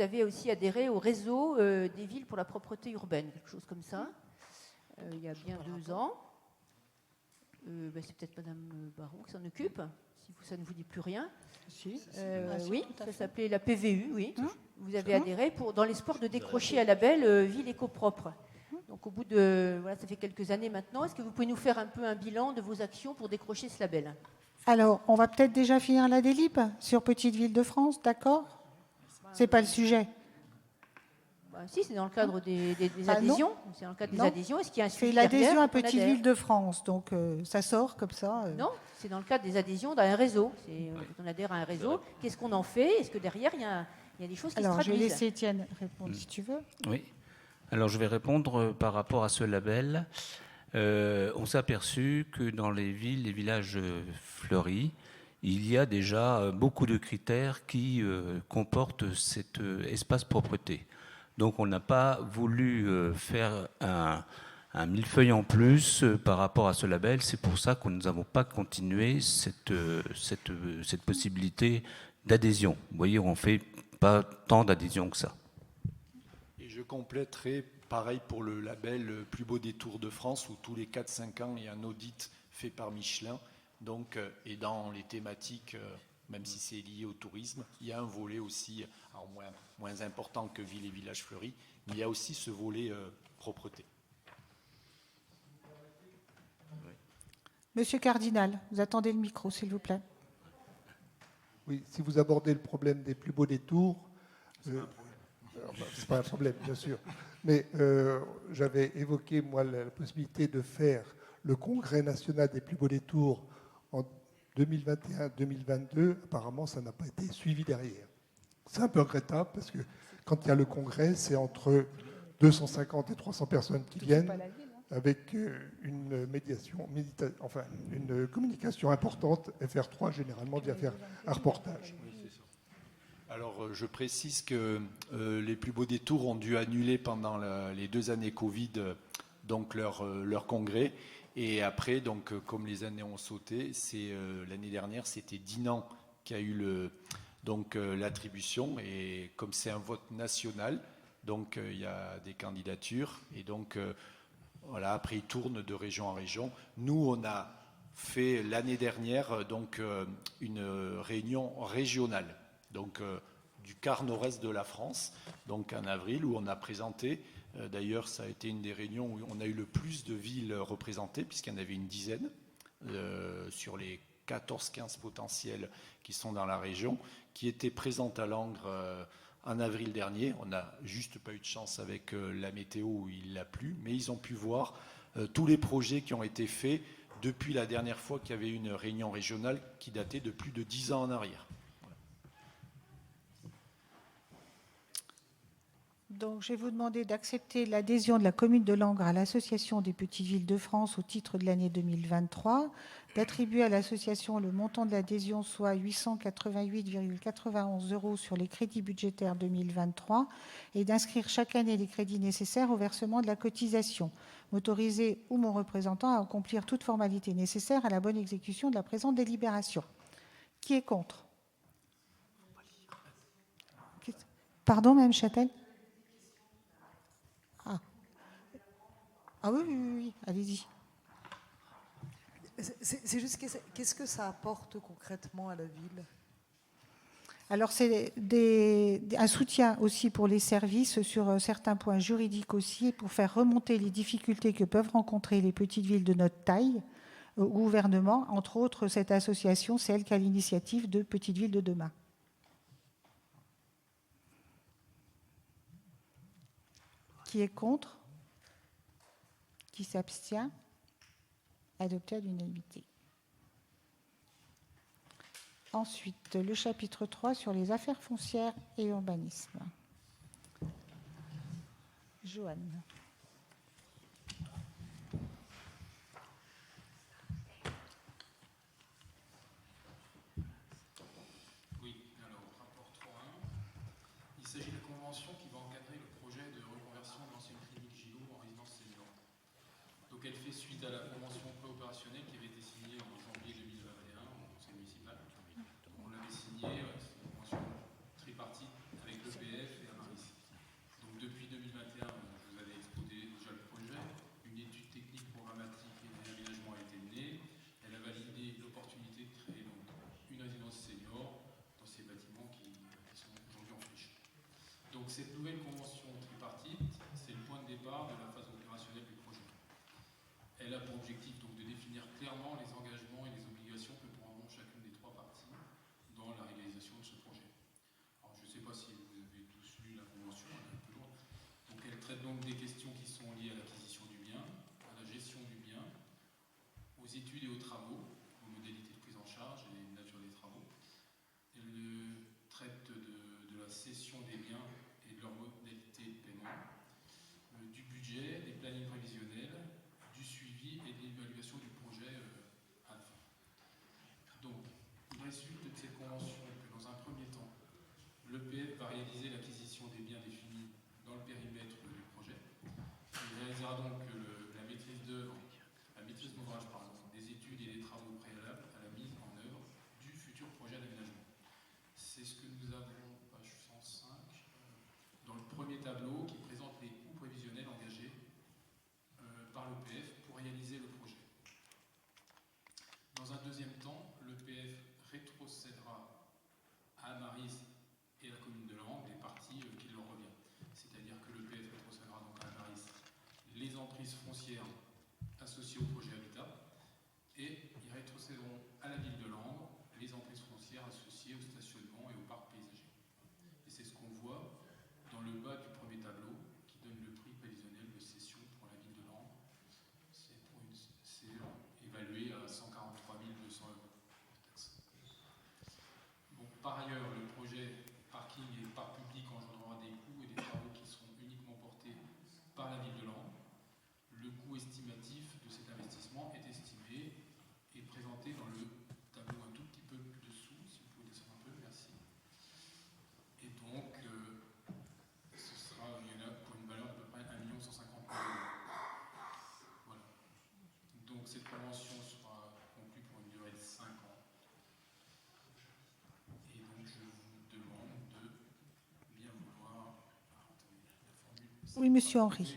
avez aussi adhéré au réseau des villes pour la propreté urbaine, quelque chose comme ça, il y a bien 2 ans. C'est peut-être Madame Baron qui s'en occupe, si ça ne vous dit plus rien. Si. Oui, ça s'appelait la PVU, oui. Vous avez adhéré dans l'espoir de décrocher un label ville éco-propre. Donc au bout de, ça fait quelques années maintenant, est-ce que vous pouvez nous faire un peu un bilan de vos actions pour décrocher ce label? Alors, on va peut-être déjà finir la délib sur Petite Ville de France, d'accord? C'est pas le sujet. Si, c'est dans le cadre des adhésions. C'est dans le cadre des adhésions. Est-ce qu'il y a un suivi C'est l'adhésion à derrière, Petite Ville de France, donc ça sort comme ça. Non, c'est dans le cadre des adhésions d'un réseau. On adhère à un réseau. Qu'est-ce qu'on en fait? Est-ce que derrière, il y a des choses qui se traduisent? Alors, je vais laisser Étienne répondre si tu veux. Oui. Alors, je vais répondre par rapport à ce label. On s'est aperçu que dans les villes et villages fleuris, il y a déjà beaucoup de critères qui comportent cet espace propreté. Donc, on n'a pas voulu faire un millefeuille en plus par rapport à ce label. C'est pour ça que nous n'avons pas continué cette possibilité d'adhésion. Vous voyez, on ne fait pas tant d'adhésion que ça. Je compléterai, pareil pour le label Plus beau détour de France, où tous les 4-5 ans, il y a un audit fait par Michelin. Donc, et dans les thématiques, même si c'est lié au tourisme, il y a un volet aussi, alors moins important que villes et villages fleuris, mais il y a aussi ce volet propreté. Monsieur Cardinal, vous attendez le micro, s'il vous plaît. Oui, si vous abordez le problème des plus beaux détours... c'est pas un problème, bien sûr. Mais j'avais évoqué, moi, la possibilité de faire le congrès national des plus beaux détours en 2021-2022. Apparemment, ça n'a pas été suivi derrière. C'est un peu regrettable parce que quand il y a le congrès, c'est entre 250 et 300 personnes qui viennent avec une une communication importante. FR3, généralement, vient faire un reportage. Alors, je précise que les plus beaux détours ont dû annuler pendant les 2 années Covid donc leur congrès. Et après, donc, comme les années ont sauté, l'année dernière, c'était Dinan qui a eu l'attribution. Et comme c'est un vote national, donc il y a des candidatures. Et donc, après, ils tournent de région en région. Nous, on a fait l'année dernière donc, une réunion régionale. Donc, du quart nord-est de la France, donc en avril, où on a présenté, d'ailleurs ça a été une des réunions où on a eu le plus de villes représentées, puisqu'il y en avait une dizaine, sur les 14-15 potentiels qui sont dans la région, qui étaient présentes à Langres en avril dernier. On n'a juste pas eu de chance avec la météo où il a plu, mais ils ont pu voir tous les projets qui ont été faits depuis la dernière fois qu'il y avait une réunion régionale qui datait de plus de 10 ans en arrière. Donc, je vais vous demander d'accepter l'adhésion de la commune de Langres à l'Association des petites villes de France au titre de l'année 2023, d'attribuer à l'association le montant de l'adhésion, soit 888,91 € sur les crédits budgétaires 2023, et d'inscrire chaque année les crédits nécessaires au versement de la cotisation. M'autoriser ou mon représentant à accomplir toute formalité nécessaire à la bonne exécution de la présente délibération. Qui est contre? Pardon, Mme Châtel? Ah oui, allez-y. C'est juste, qu'est-ce que ça apporte concrètement à la ville? Alors, c'est un soutien aussi pour les services sur certains points juridiques aussi, pour faire remonter les difficultés que peuvent rencontrer les petites villes de notre taille au gouvernement. Entre autres, cette association, c'est elle qui a l'initiative de Petites Villes de demain. Qui est contre? Qui s'abstient? Adopté à l'unanimité. Ensuite, le chapitre 3 sur les affaires foncières et urbanisme. Joanne. Oui, alors, rapport 3.1. Il s'agit de la convention qui va encadrer le projet de reconversion de l'ancienne clinique Gillot en résidence senior. Donc elle fait suite à la convention préopérationnelle qui avait été signée en janvier 2021 au conseil municipal. On l'avait signée, c'est une convention tripartite avec l'EPF et Amaris. Donc depuis 2021, je vous avais exposé déjà le projet. Une étude technique programmatique et d'aménagement a été menée. Elle a validé l'opportunité de créer donc une résidence senior dans ces bâtiments qui sont aujourd'hui en friche. Donc cette nouvelle convention tripartite, c'est le point de départ de la phase opérationnelle du projet. Elle a pour objectif donc de définir clairement les engagements et les obligations que prendront chacune des trois parties dans la réalisation de ce projet. Alors je ne sais pas si vous avez tous lu la convention, elle est un peu lourde. Donc elle traite donc des questions qui sont liées à l'acquisition du bien, à la gestion du bien, aux études et aux travaux, aux modalités de prise en charge et de nature des travaux. Elle traite de la cession des biens et de leurs modalités de paiement, du budget, des plannings prévisionnels, du suivi et de l'évaluation du projet à la fin. Donc, il résulte de cette convention que dans un premier temps, l'EPF va réaliser l'acquisition des biens définis dans le périmètre du projet. Il réalisera donc la maîtrise d'œuvre, la maîtrise d'ouvrage, des études et des travaux préalables à la mise en œuvre du futur projet d'aménagement. C'est ce que nous avons, page 105, dans le premier tableau qui présente les coûts prévisionnels engagés par l'EPF pour réaliser le projet. Dans un deuxième temps, l'EPF rétrocédera à Amaris et à la commune de Langres les parties qui leur reviennent. C'est-à-dire que l'EPF rétrocédera donc à Amaris les emprises foncières associées au projet Habitat et ils rétrocéderont à la ville de Langres les emprises foncières associées au stationnement et au parc paysager. Et c'est ce qu'on voit dans le bas du premier tableau qui donne le prix prévisionnel de cession pour la ville de Langres. C'est évalué à 143 200 euros de taxe. Bon, par ailleurs, le projet parking et parc public engendrera des coûts et des travaux qui seront uniquement portés par la ville de Langres. Le coût estimatif de cet investissement est estimé et présenté dans le tableau un tout petit peu plus dessous, si vous pouvez descendre un peu, merci. Et donc, ce sera, il y en a pour une valeur d'à peu près 1 150 000 euros. Voilà. Donc cette convention sera conclue pour une durée de 5 ans. Et donc je vous demande de bien vouloir... attendez, la formule... Oui, monsieur Henry.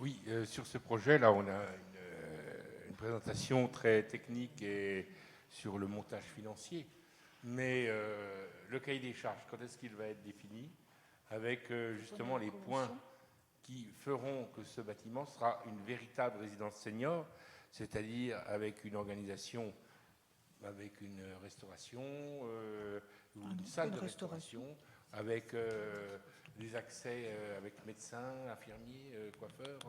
Oui, sur ce projet-là, on a une présentation très technique et sur le montage financier. Mais le cahier des charges, quand est-ce qu'il va être défini? Avec justement les points qui feront que ce bâtiment sera une véritable résidence senior, c'est-à-dire avec une organisation, avec une restauration, ou une salle de restauration, avec des accès avec médecins, infirmiers, coiffeurs.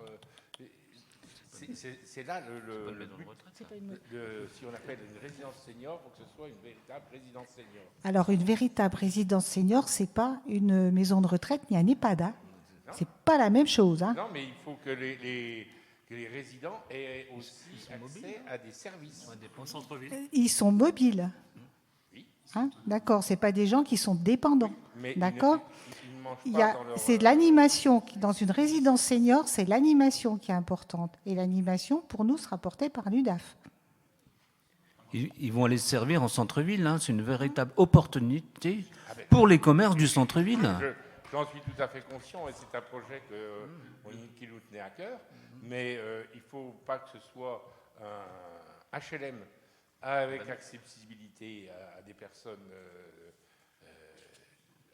C'est là le but. Si on appelle une résidence senior, il faut que ce soit une véritable résidence senior. Alors, une véritable résidence senior, ce n'est pas une maison de retraite ni un EHPAD. Hein. C'est pas la même chose. Hein. Non, mais il faut que les résidents aient aussi accès à des services. En centre-ville. Ils sont mobiles. Oui. Hein, d'accord, c'est pas des gens qui sont dépendants. Mais d'accord. Leur... C'est de l'animation. Dans une résidence senior, c'est l'animation qui est importante. Et l'animation, pour nous, sera portée par l'UDAF. Ils vont aller se servir en centre-ville. Hein. C'est une véritable opportunité pour les commerces du centre-ville. J'en suis tout à fait conscient et c'est un projet qui nous tenait à cœur. Mais il ne faut pas que ce soit un HLM avec accessibilité à des personnes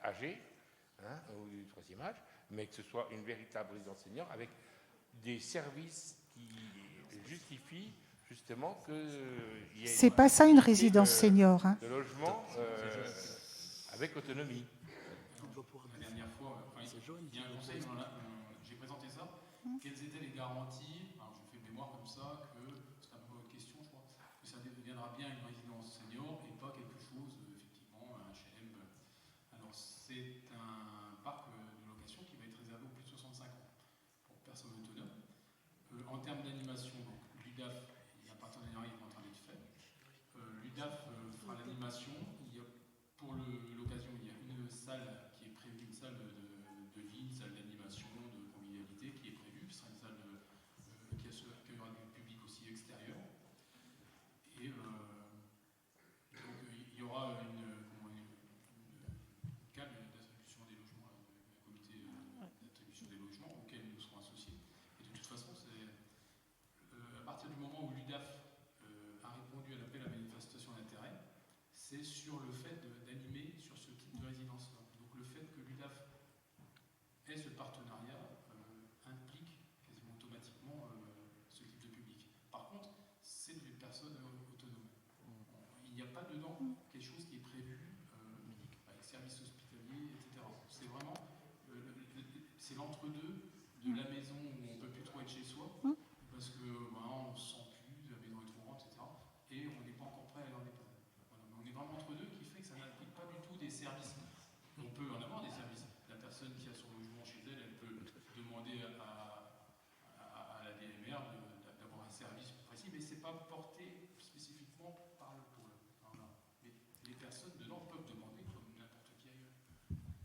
âgées, ou du troisième âge, mais que ce soit une véritable résidence senior avec des services qui justifient justement qu'il y ait... C'est pas ça une résidence senior. Hein. De logement avec autonomie. La dernière fois, il y a un conseil, j'ai présenté ça. Quelles étaient les garanties, alors je fais mémoire comme ça, c'est un peu votre question, je crois, que ça deviendra bien une résidence senior et pas quelque chose, effectivement, un HLM. Alors c'est un parc de location qui va être réservé aux plus de 65 ans pour personnes autonomes. En termes d'animation, l'UDAF, il y a un partenariat qui est en train d'être fait. L'UDAF fera l'animation. Pour l'occasion, il y a une salle qui est prévue, une salle de vie, une salle d'animation, de convivialité qui est prévue. Ce sera une salle qui accueillera du public aussi extérieur. Et donc il y aura une cadre d'attribution des logements, un comité d'attribution des logements auquel nous serons associés. Et de toute façon, à partir du moment où l'UDAF a répondu à l'appel à manifestation d'intérêt, c'est sur le fait d'animer sur ce type de résidence-là. Donc le fait que l'UDAF ait ce partenariat implique quasiment automatiquement ce type de public. Par contre, c'est des personnes autonomes. Il n'y a pas dedans quelque chose qui est prévu avec services hospitaliers, etc. C'est vraiment c'est l'entre-deux de la maison où on ne peut plus trop être chez soi, parce que on ne se sent plus, la maison est trop grande, etc. Et on n'est pas encore prêt à aller en EHPAD. Voilà. On est vraiment entre deux, qui fait que ça n'implique pas du tout des services. On peut en avoir des services. La personne qui a son logement chez elle, elle peut demander à la DMR d'avoir un service précis, mais ce n'est pas porté spécifiquement par le pôle. Voilà. Mais les personnes dedans peuvent demander comme n'importe qui ailleurs.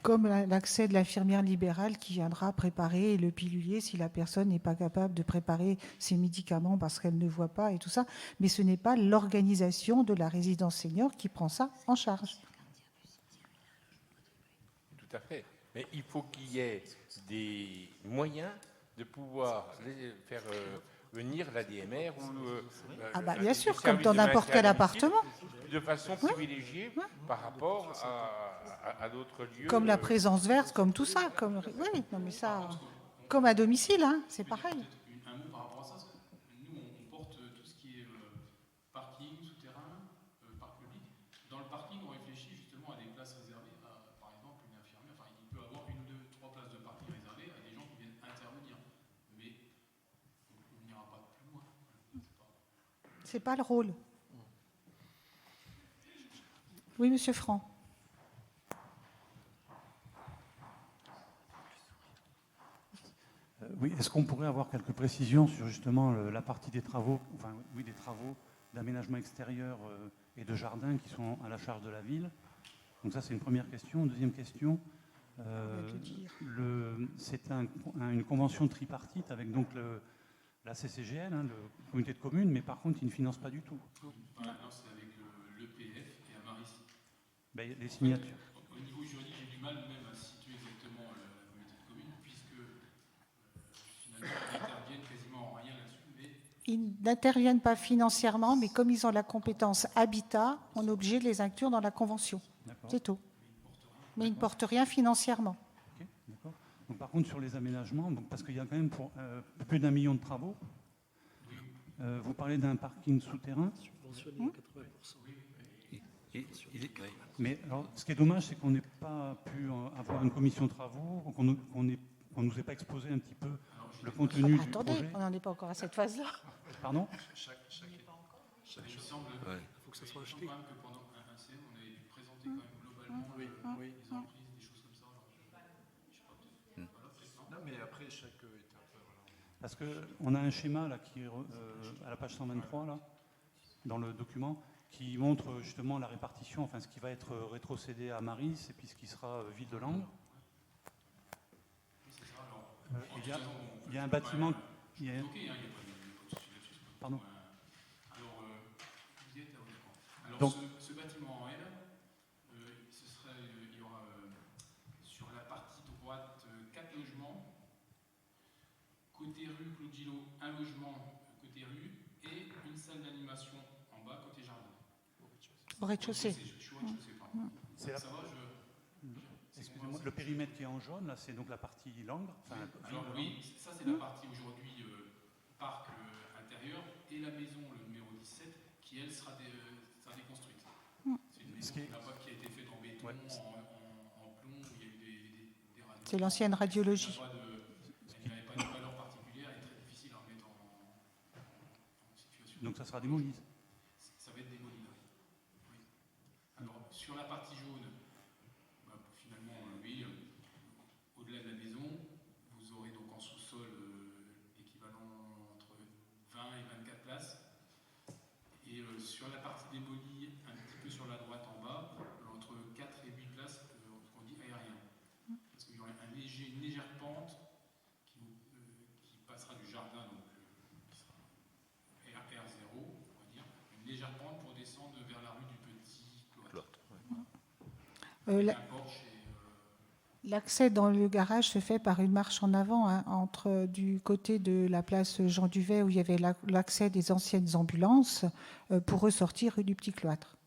Comme l'accès de l'infirmière libérale qui viendra préparer le pilulier si la personne n'est pas capable de préparer ses médicaments parce qu'elle ne voit pas et tout ça. Mais ce n'est pas l'organisation de la résidence senior qui prend ça en charge. Tout à fait. Mais il faut qu'il y ait des moyens de pouvoir faire venir la DMR ou bien sûr, comme dans n'importe quel appartement. De façon privilégiée par rapport à d'autres lieux. Comme la présence verte, comme tout ça. Oui, non mais ça, comme à domicile, hein, c'est pareil. Un mot par rapport à ça, nous on porte tout ce qui est parking, souterrain, parc public. Dans le parking, on réfléchit justement à des places réservées à, par exemple, une infirmière. Enfin, il peut avoir 1 ou 2, 3 places de parking réservées à des gens qui viennent intervenir. Mais on n'ira pas plus loin. C'est pas le rôle. Oui, Monsieur Franck. Oui, est-ce qu'on pourrait avoir quelques précisions sur justement la partie des travaux, des travaux d'aménagement extérieur et de jardin qui sont à la charge de la ville. Donc ça, c'est une première question. Deuxième question, c'est une convention tripartite avec donc la CCGL, le comité de communes, mais par contre, ils ne financent pas du tout. Non, c'est avec l'EPF et Amaris. Les signatures. Au niveau juridique, j'ai du mal même à situer exactement la communauté de communes, puisque finalement, ils n'interviennent quasiment en rien là-dessus. Mais... Ils n'interviennent pas financièrement, mais comme ils ont la compétence habitat, on est obligé de les inclure dans la convention. C'est tout. Mais ils ne portent rien financièrement. Okay, d'accord. Donc, par contre, sur les aménagements, parce qu'il y a quand même plus d'1 million de travaux, vous parlez d'un parking souterrain. Subventionné à 80%. Mais alors, ce qui est dommage, c'est qu'on n'ait pas pu avoir une commission de travaux, qu'on ne nous ait pas exposé un petit peu le contenu du projet. Attendez, on n'en est pas encore à cette phase-là. Pardon ? Il me semble faut que ça soit acheté. quand même que pendant un CM, on avait dû présenter quand même globalement les emprises, des choses comme ça. Non, mais après, chaque étape. Parce qu'on a un schéma là, qui est à la page 123, là, dans le document, qui montre justement la répartition, ce qui va être rétrocédé à Maris et puis ce qui sera ville de Langres. Il y a un bâtiment. Pardon. Alors, ce bâtiment en L, il y aura sur la partie droite 4 logements. Côté rue Claude Gillot, un logement côté rue et une salle d'animation en bas côté jardin. Au rez-de-chaussée. C'est Excusez-moi, le périmètre qui est en jaune, là, c'est donc la partie Langres. Alors oui, ça c'est la partie aujourd'hui parc intérieur et la maison, le numéro 17, qui elle sera déconstruite. C'est une maison qui a été faite en béton, en plomb, où il y a eu des radios. C'est l'ancienne radiologie. Elle n'avait pas de valeur particulière et très difficile à remettre en situation. Donc ça sera démoli. Ça va être démoli, là. Oui. Alors sur la partie jaune, finalement, oui, au-delà de la maison, vous aurez donc en sous-sol équivalent entre 20 et 24 places. Et sur la partie démolie, un petit peu sur la droite en bas, entre 4 et 8 places, ce qu'on dit aérien. Parce qu'il y aura une légère pente qui passera du jardin, donc qui sera R0, on va dire, une légère pente pour descendre vers la rue du Petit Cloître. L'accès dans le garage se fait par une marche en avant, hein, entre du côté de la place Jean Duvet où il y avait l'accès des anciennes ambulances pour ressortir rue du Petit Cloître.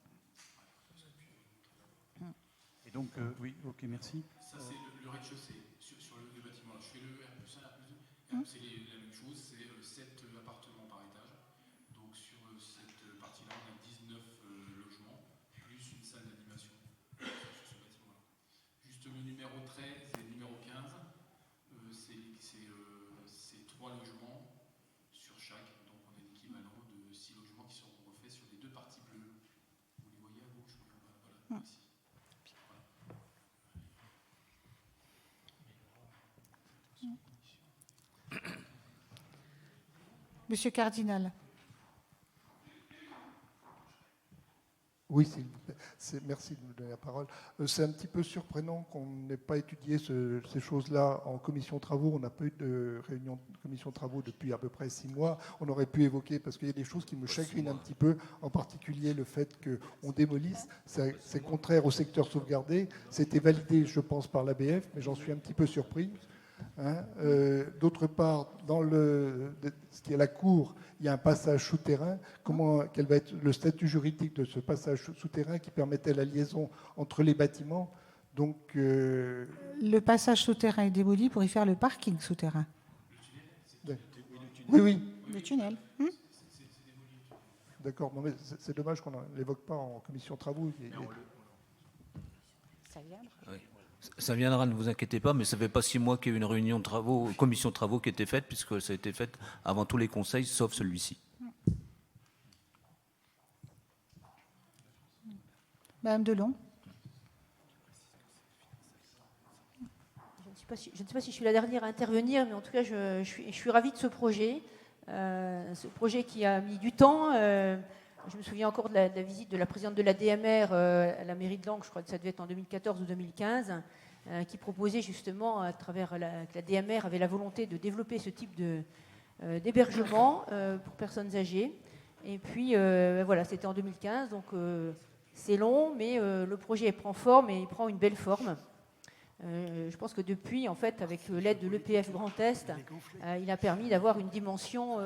Et donc, oui, ok, merci. Ça, c'est le rez-de-chaussée sur le bâtiment. Je fais le R+1, c'est la même chose, c'est 7 appartements par étage. Donc sur cette partie-là, on a 19 logements, plus une salle d'animation sur ce bâtiment-là. Juste le numéro 13 et le numéro 15, c'est 3 logements sur chaque. Donc on a l'équivalent de 6 logements qui seront refaits sur les deux parties bleues. Vous les voyez à gauche, voilà, ici. Monsieur Cardinal. Oui, merci de me donner la parole. C'est un petit peu surprenant qu'on n'ait pas étudié ces choses-là en commission travaux. On n'a pas eu de réunion de commission travaux depuis à peu près 6 mois. On aurait pu évoquer, parce qu'il y a des choses qui me chagrinent un petit peu, en particulier le fait qu'on démolisse. C'est contraire au secteur sauvegardé. C'était validé, je pense, par l'ABF, mais j'en suis un petit peu surpris. Hein. D'autre part, dans ce qui est la cour, il y a un passage souterrain. Quel va être le statut juridique de ce passage souterrain qui permettait la liaison entre les bâtiments? Donc, le passage souterrain est démoli pour y faire le parking souterrain. Oui. Le tunnel. D'accord, mais c'est dommage qu'on ne l'évoque pas en commission travaux. Ça viendra. Oui. Ça viendra, ne vous inquiétez pas, mais ça ne fait pas 6 mois qu'il y a eu une réunion de travaux, commission de travaux qui a été faite, puisque ça a été fait avant tous les conseils, sauf celui-ci. Madame Delon. Je ne sais pas si je suis la dernière à intervenir, mais en tout cas, je suis ravie de ce projet qui a mis du temps. Je me souviens encore de la visite de la présidente de la DMR à la mairie de Langres, je crois que ça devait être en 2014 ou 2015, qui proposait justement, à travers que la DMR avait la volonté de développer ce type d'hébergement pour personnes âgées. Et puis, voilà, c'était en 2015, donc c'est long, mais le projet prend forme et il prend une belle forme. Je pense que depuis, en fait, avec l'aide de l'EPF Grand Est, il a permis d'avoir une dimension...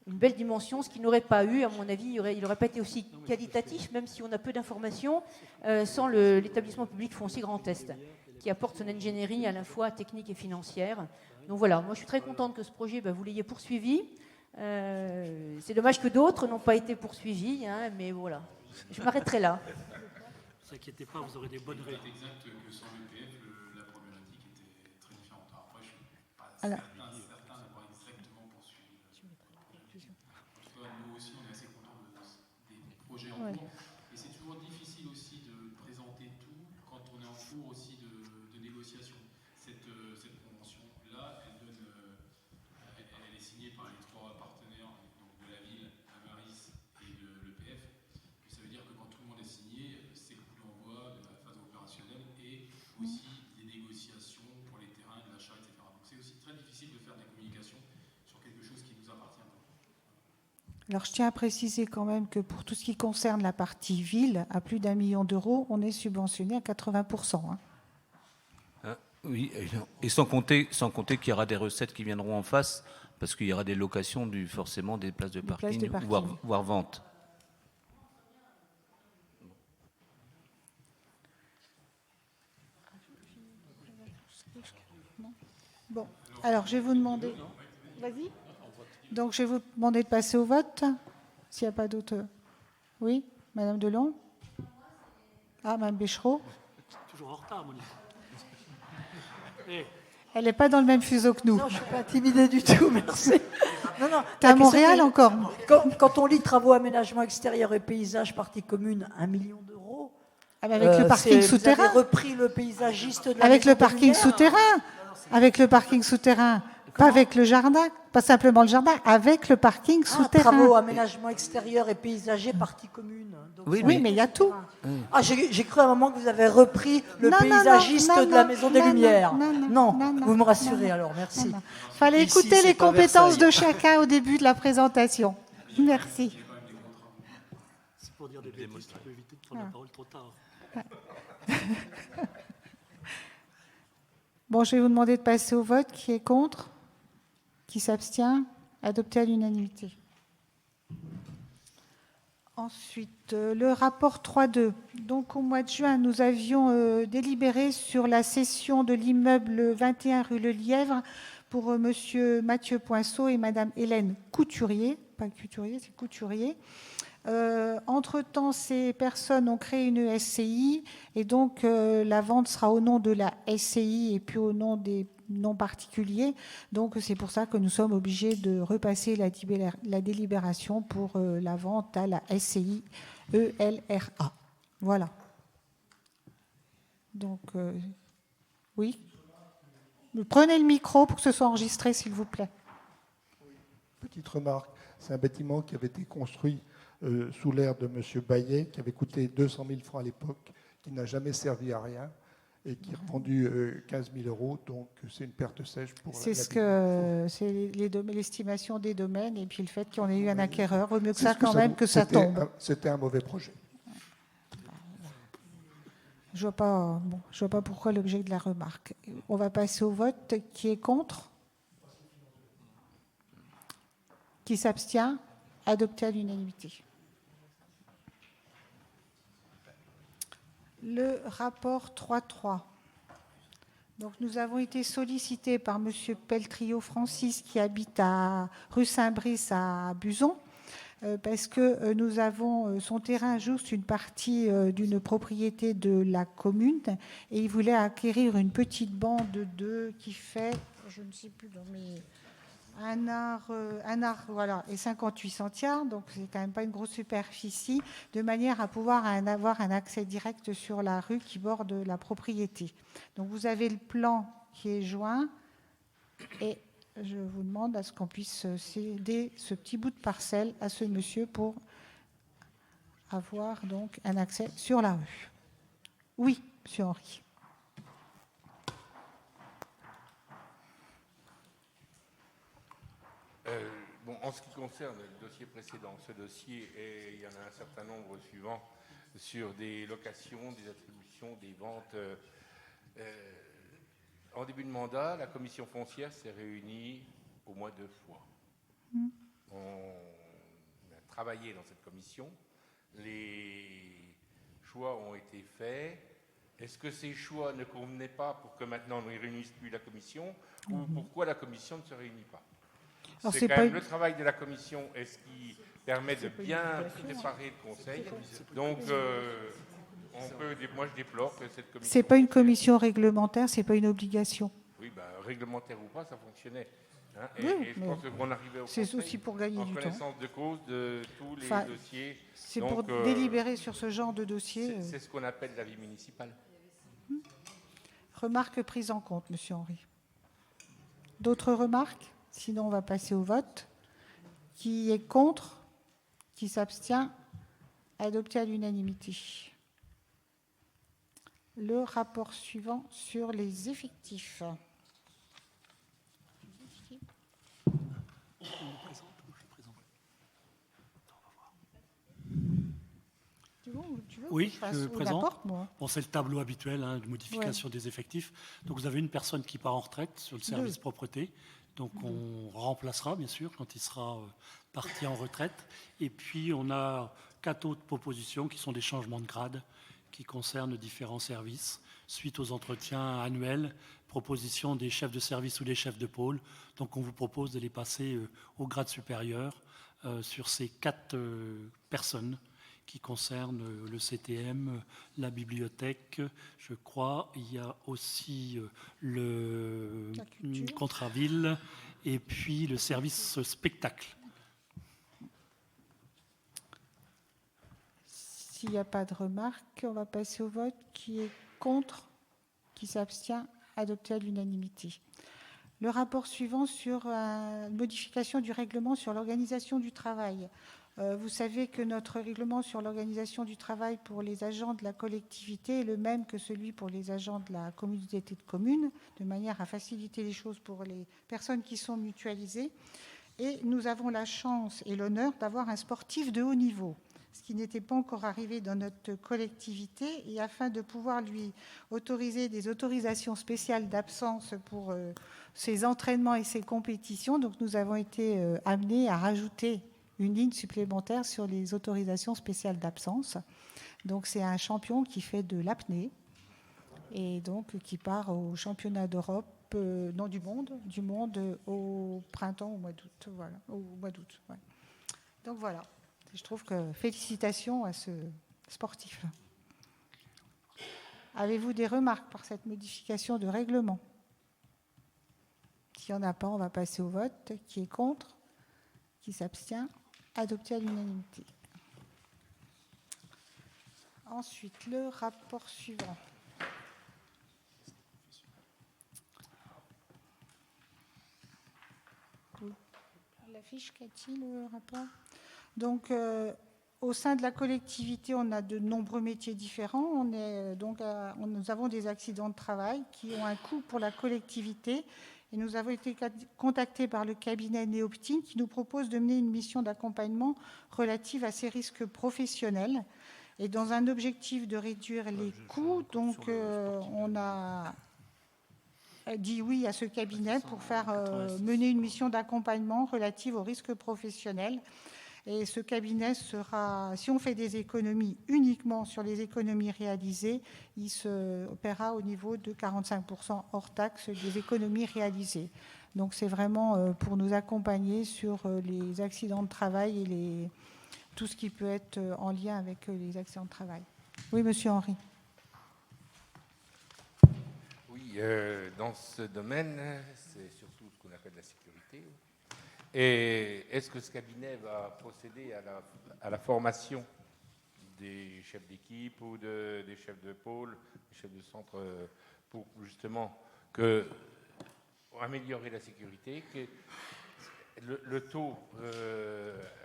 une belle dimension, ce qu'il n'aurait pas eu, à mon avis, il n'aurait pas été aussi qualitatif, même si on a peu d'informations, sans l'établissement public foncier Grand Est, qui apporte son ingénierie à la fois technique et financière. Donc voilà, moi je suis très contente que ce projet, vous l'ayez poursuivi. C'est dommage que d'autres n'ont pas été poursuivis, hein, mais voilà, je m'arrêterai là. Ne vous inquiétez pas, vous aurez des bonnes réponses. C'est exact que sans l'EPF, la problématique était très différente. Après, je ne suis pas certain d'avoir exactement poursuivi. En tout cas, nous aussi, on est assez contents des projets en cours. Et c'est toujours difficile aussi de présenter tout quand on est en cours aussi de négociation. Cette convention-là, elle est signée par les 3 partenaires donc de la ville, Amaris et de l'EPF. Ça veut dire que quand tout le monde est signé, c'est le coup d'envoi de la phase opérationnelle et aussi des négociations pour les terrains, de l'achat, etc. Donc c'est aussi très difficile de faire des communications sur quelque chose qui nous appartient pas. Alors, je tiens à préciser quand même que pour tout ce qui concerne la partie ville, à plus d'1 million d'euros, on est subventionné à 80%. Oui, et sans compter qu'il y aura des recettes qui viendront en face, parce qu'il y aura des locations forcément des places de parking, voire vente. Bon, alors je vais vous demander... Vas-y. Donc je vais vous demander de passer au vote, s'il n'y a pas d'autres... Oui, Madame Delon. Ah, Madame Béchereau. Toujours en retard, Monique. Elle n'est pas dans le même fuseau que nous. Non, je ne suis pas intimidée du tout, merci. Non, T'es à Montréal encore? Quand on lit travaux, aménagement extérieur et paysage, partie commune, 1 million d'euros. Ah, avec le parking souterrain. Vous avez repris le paysagiste de la Avec Maison le des parking Lumières. souterrain. Avec le parking souterrain. Pas avec le jardin, pas simplement le jardin, avec le parking souterrain. Travaux, aménagement extérieur et paysager, partie commune. Donc, Oui, mais il y a tout. Ah, j'ai cru à un moment que vous avez repris le paysagiste de la Maison des Lumières. Non, vous me rassurez alors, merci. Il fallait écouter les compétences de chacun au début de la présentation. Merci. C'est pour dire des bêtises, tu peux éviter de prendre la parole trop tard. Bon, je vais vous demander de passer au vote. Qui est contre? Qui s'abstient? Adopté à l'unanimité. Ensuite, le rapport 3.2. Donc, au mois de juin, nous avions délibéré sur la cession de l'immeuble 21 rue Le Lièvre pour Monsieur Mathieu Poinceau et Madame Hélène Couturier. Pas Couturier, c'est Couturier. Entre-temps, ces personnes ont créé une SCI et donc la vente sera au nom de la SCI et puis au nom des noms particuliers. Donc c'est pour ça que nous sommes obligés de repasser la délibération pour la vente à la SCI ELRA. Voilà. Donc, oui. Prenez le micro pour que ce soit enregistré, s'il vous plaît. Petite remarque, c'est un bâtiment qui avait été construit sous l'ère de M. Bayet, qui avait coûté 200 000 francs à l'époque, qui n'a jamais servi à rien et qui est revendu 15 000 euros. Donc c'est une perte sèche pour c'est l'estimation des domaines et puis le fait qu'on ait eu un acquéreur. Vaut mieux que ça quand même que ça tombe. C'était un mauvais projet. Je ne vois pas pourquoi l'objet de la remarque. On va passer au vote. Qui est contre? Qui s'abstient? Adopté à l'unanimité. Le rapport 3.3. Donc, nous avons été sollicités par M. Peltrio Francis, qui habite à rue Saint-Brice à Buzon, parce que nous avons son terrain juste une partie d'une propriété de la commune, et il voulait acquérir une petite bande qui fait, je ne sais plus, mais un art, voilà, et 58 centiards, donc c'est quand même pas une grosse superficie, de manière à pouvoir avoir un accès direct sur la rue qui borde la propriété. Donc vous avez le plan qui est joint, et je vous demande à ce qu'on puisse céder ce petit bout de parcelle à ce monsieur pour avoir donc un accès sur la rue. Oui, monsieur Henry. En ce qui concerne le dossier précédent, ce dossier, il y en a un certain nombre suivant sur des locations, des attributions, des ventes. En début de mandat, la commission foncière s'est réunie au moins 2 fois. On a travaillé dans cette commission. Les choix ont été faits. Est-ce que ces choix ne convenaient pas pour que maintenant on ne réunisse plus la commission ou pourquoi la commission ne se réunit pas? C'est quand même le travail de la commission et ce qui permet de bien préparer le Conseil. Donc, moi je déplore que cette commission... Ce n'est pas une commission réglementaire, ce n'est pas une obligation. Oui, réglementaire ou pas, ça fonctionnait. Hein, oui, et je pense qu'on arrivait au Conseil c'est aussi pour gagner du temps. En connaissance de cause de tous les dossiers. C'est pour délibérer sur ce genre de dossier. C'est ce qu'on appelle la vie municipale. Remarque prise en compte, monsieur Henry. D'autres remarques? Sinon, on va passer au vote. Qui est contre? Qui s'abstient? Adopté à l'unanimité. Le rapport suivant sur les effectifs. Oui, je présente. Bon, c'est le tableau habituel de modification des effectifs. Donc, vous avez une personne qui part en retraite sur le service propreté. Donc, on remplacera, bien sûr, quand il sera parti en retraite. Et puis, on a 4 autres propositions qui sont des changements de grade qui concernent différents services suite aux entretiens annuels proposition des chefs de service ou des chefs de pôle. Donc on vous propose de les passer au grade supérieur sur ces 4 personnes qui concernent le CTM, la bibliothèque, je crois. Il y a aussi le Contraville et puis le service spectacle. S'il n'y a pas de remarques, on va passer au vote. Qui est contre? Qui s'abstient? Adopté à l'unanimité. Le rapport suivant sur une modification du règlement sur l'organisation du travail. Vous savez que notre règlement sur l'organisation du travail pour les agents de la collectivité est le même que celui pour les agents de la communauté de communes, de manière à faciliter les choses pour les personnes qui sont mutualisées. Et nous avons la chance et l'honneur d'avoir un sportif de haut niveau, ce qui n'était pas encore arrivé dans notre collectivité. Et afin de pouvoir lui autoriser des autorisations spéciales d'absence pour ses entraînements et ses compétitions, donc nous avons été amenés à rajouter une ligne supplémentaire sur les autorisations spéciales d'absence. Donc c'est un champion qui fait de l'apnée et donc qui part au championnat d'Europe, non du monde au printemps, au mois d'août. Voilà, au mois d'août. Ouais. Donc voilà. Je trouve que félicitations à ce sportif. Avez-vous des remarques par cette modification de règlement? S'il n'y en a pas, on va passer au vote. Qui est contre? Qui s'abstient? Adopté à l'unanimité. Ensuite, le rapport suivant. L'affiche, Cathy, le rapport. Donc, au sein de la collectivité, on a de nombreux métiers différents. Nous avons des accidents de travail qui ont un coût pour la collectivité. Et nous avons été contactés par le cabinet Néoptine qui nous propose de mener une mission d'accompagnement relative à ces risques professionnels. Et dans un objectif de réduire les coûts, donc on a dit oui à ce cabinet pour faire mener une mission d'accompagnement relative aux risques professionnels. Et ce cabinet sera, si on fait des économies uniquement sur les économies réalisées, il se opérera au niveau de 45% hors taxe des économies réalisées. Donc c'est vraiment pour nous accompagner sur les accidents de travail et tout ce qui peut être en lien avec les accidents de travail. Oui, monsieur Henry. Oui, dans ce domaine, c'est surtout ce qu'on appelle la sécurité. Et est-ce que ce cabinet va procéder à la formation des chefs d'équipe ou des chefs de pôle, des chefs de centre, pour justement améliorer la sécurité, que le taux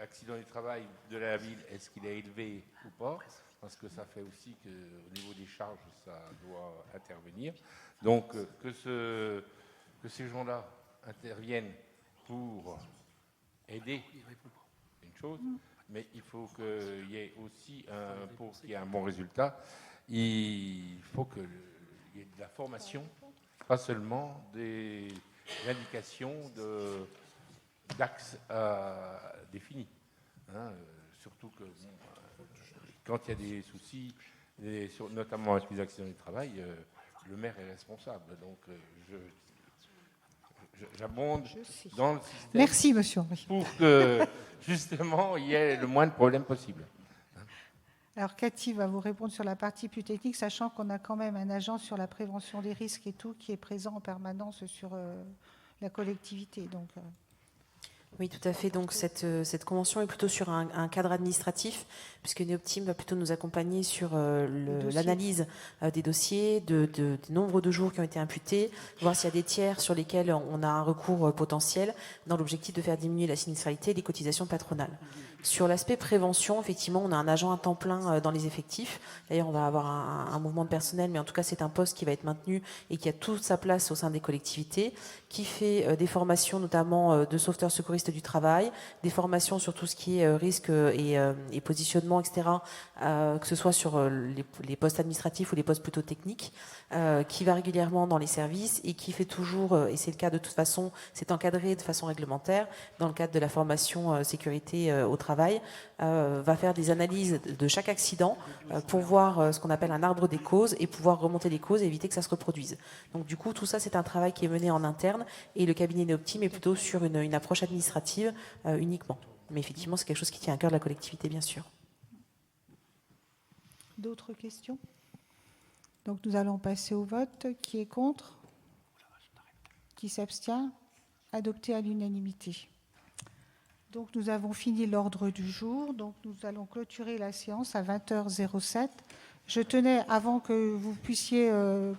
accident du travail de la ville, est-ce qu'il est élevé ou pas? Parce que ça fait aussi qu'au niveau des charges, ça doit intervenir. Donc que ces gens-là interviennent pour aider, c'est une chose, mais il faut qu'il y ait aussi, pour qu'il y ait un bon résultat, il faut qu'il y ait de la formation, pas seulement des indications d'axes définis. Surtout que quand il y a des soucis, notamment avec les accidents du travail, le maire est responsable. Donc j'abonde dans le système. Merci, monsieur Henry. Pour que, justement, il y ait le moins de problèmes possible. Alors, Cathy va vous répondre sur la partie plus technique, sachant qu'on a quand même un agent sur la prévention des risques et tout, qui est présent en permanence sur la collectivité. Donc, Oui, tout à fait. Donc cette convention est plutôt sur un cadre administratif, puisque Néoptime va plutôt nous accompagner sur l'analyse des dossiers, du nombre de jours qui ont été imputés, voir s'il y a des tiers sur lesquels on a un recours potentiel, dans l'objectif de faire diminuer la sinistralité et les cotisations patronales. Sur l'aspect prévention, effectivement, on a un agent à temps plein dans les effectifs. D'ailleurs, on va avoir un mouvement de personnel, mais en tout cas, c'est un poste qui va être maintenu et qui a toute sa place au sein des collectivités, qui fait des formations, notamment de sauveteurs secouristes du travail, des formations sur tout ce qui est risque et positionnement, etc., que ce soit sur les postes administratifs ou les postes plutôt techniques, qui va régulièrement dans les services et qui fait toujours, et c'est le cas de toute façon, c'est encadré de façon réglementaire, dans le cadre de la formation sécurité au travail, travail va faire des analyses de chaque accident pour voir ce qu'on appelle un arbre des causes et pouvoir remonter les causes et éviter que ça se reproduise. Donc du coup, tout ça, c'est un travail qui est mené en interne et le cabinet Neoptime est plutôt sur une approche administrative uniquement. Mais effectivement, c'est quelque chose qui tient à cœur de la collectivité, bien sûr. D'autres questions? Donc nous allons passer au vote. Qui est contre? Qui s'abstient? Adopté à l'unanimité. Donc nous avons fini l'ordre du jour. Donc nous allons clôturer la séance à 20h07. Je tenais, avant que vous puissiez,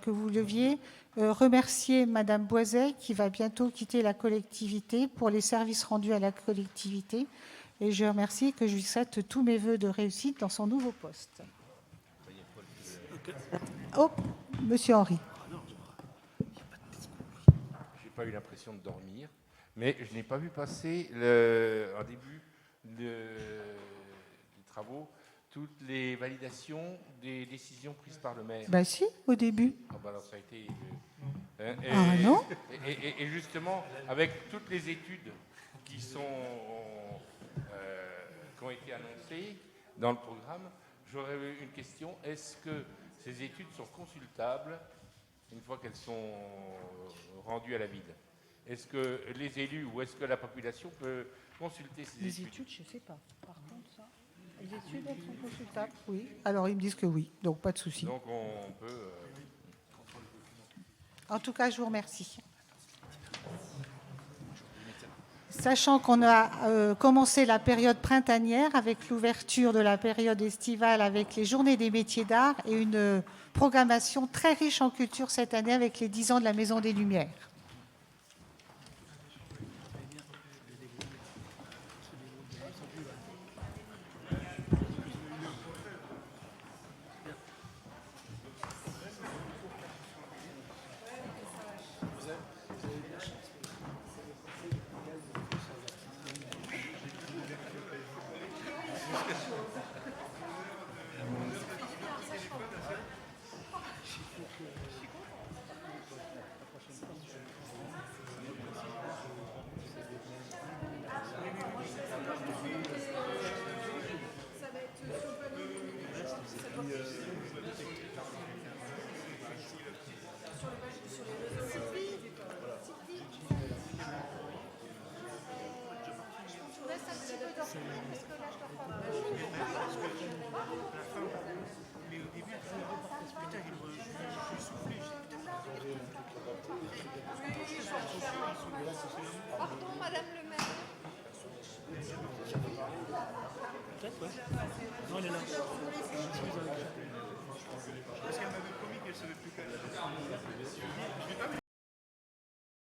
que vous leviez, remercier Madame Boiset qui va bientôt quitter la collectivité pour les services rendus à la collectivité. Et je remercie que je lui souhaite tous mes voeux de réussite dans son nouveau poste. Oh, Monsieur Henry. Je n'ai pas eu l'impression de dormir, mais je n'ai pas vu passer en début des travaux toutes les validations des décisions prises par le maire. Ben si, au début. Ah ben alors ça a été... non. Et justement, avec toutes les études qui ont été annoncées dans le programme, j'aurais une question. Est-ce que ces études sont consultables une fois qu'elles sont rendues à la ville? Est-ce que les élus ou est-ce que la population peut consulter ces études? Les études, je ne sais pas. Par contre, ça, les études, elles sont consultables. Oui. Alors, ils me disent que oui, donc pas de souci. Donc, on peut... En tout cas, je vous remercie. Sachant qu'on a commencé la période printanière avec l'ouverture de la période estivale avec les journées des métiers d'art et une programmation très riche en culture cette année avec les 10 ans de la Maison des Lumières. Pardon, Madame le maire. Peut-être, ouais. Non, elle est là. Parce qu'elle m'avait promis qu'elle ne savait plus qu'elle.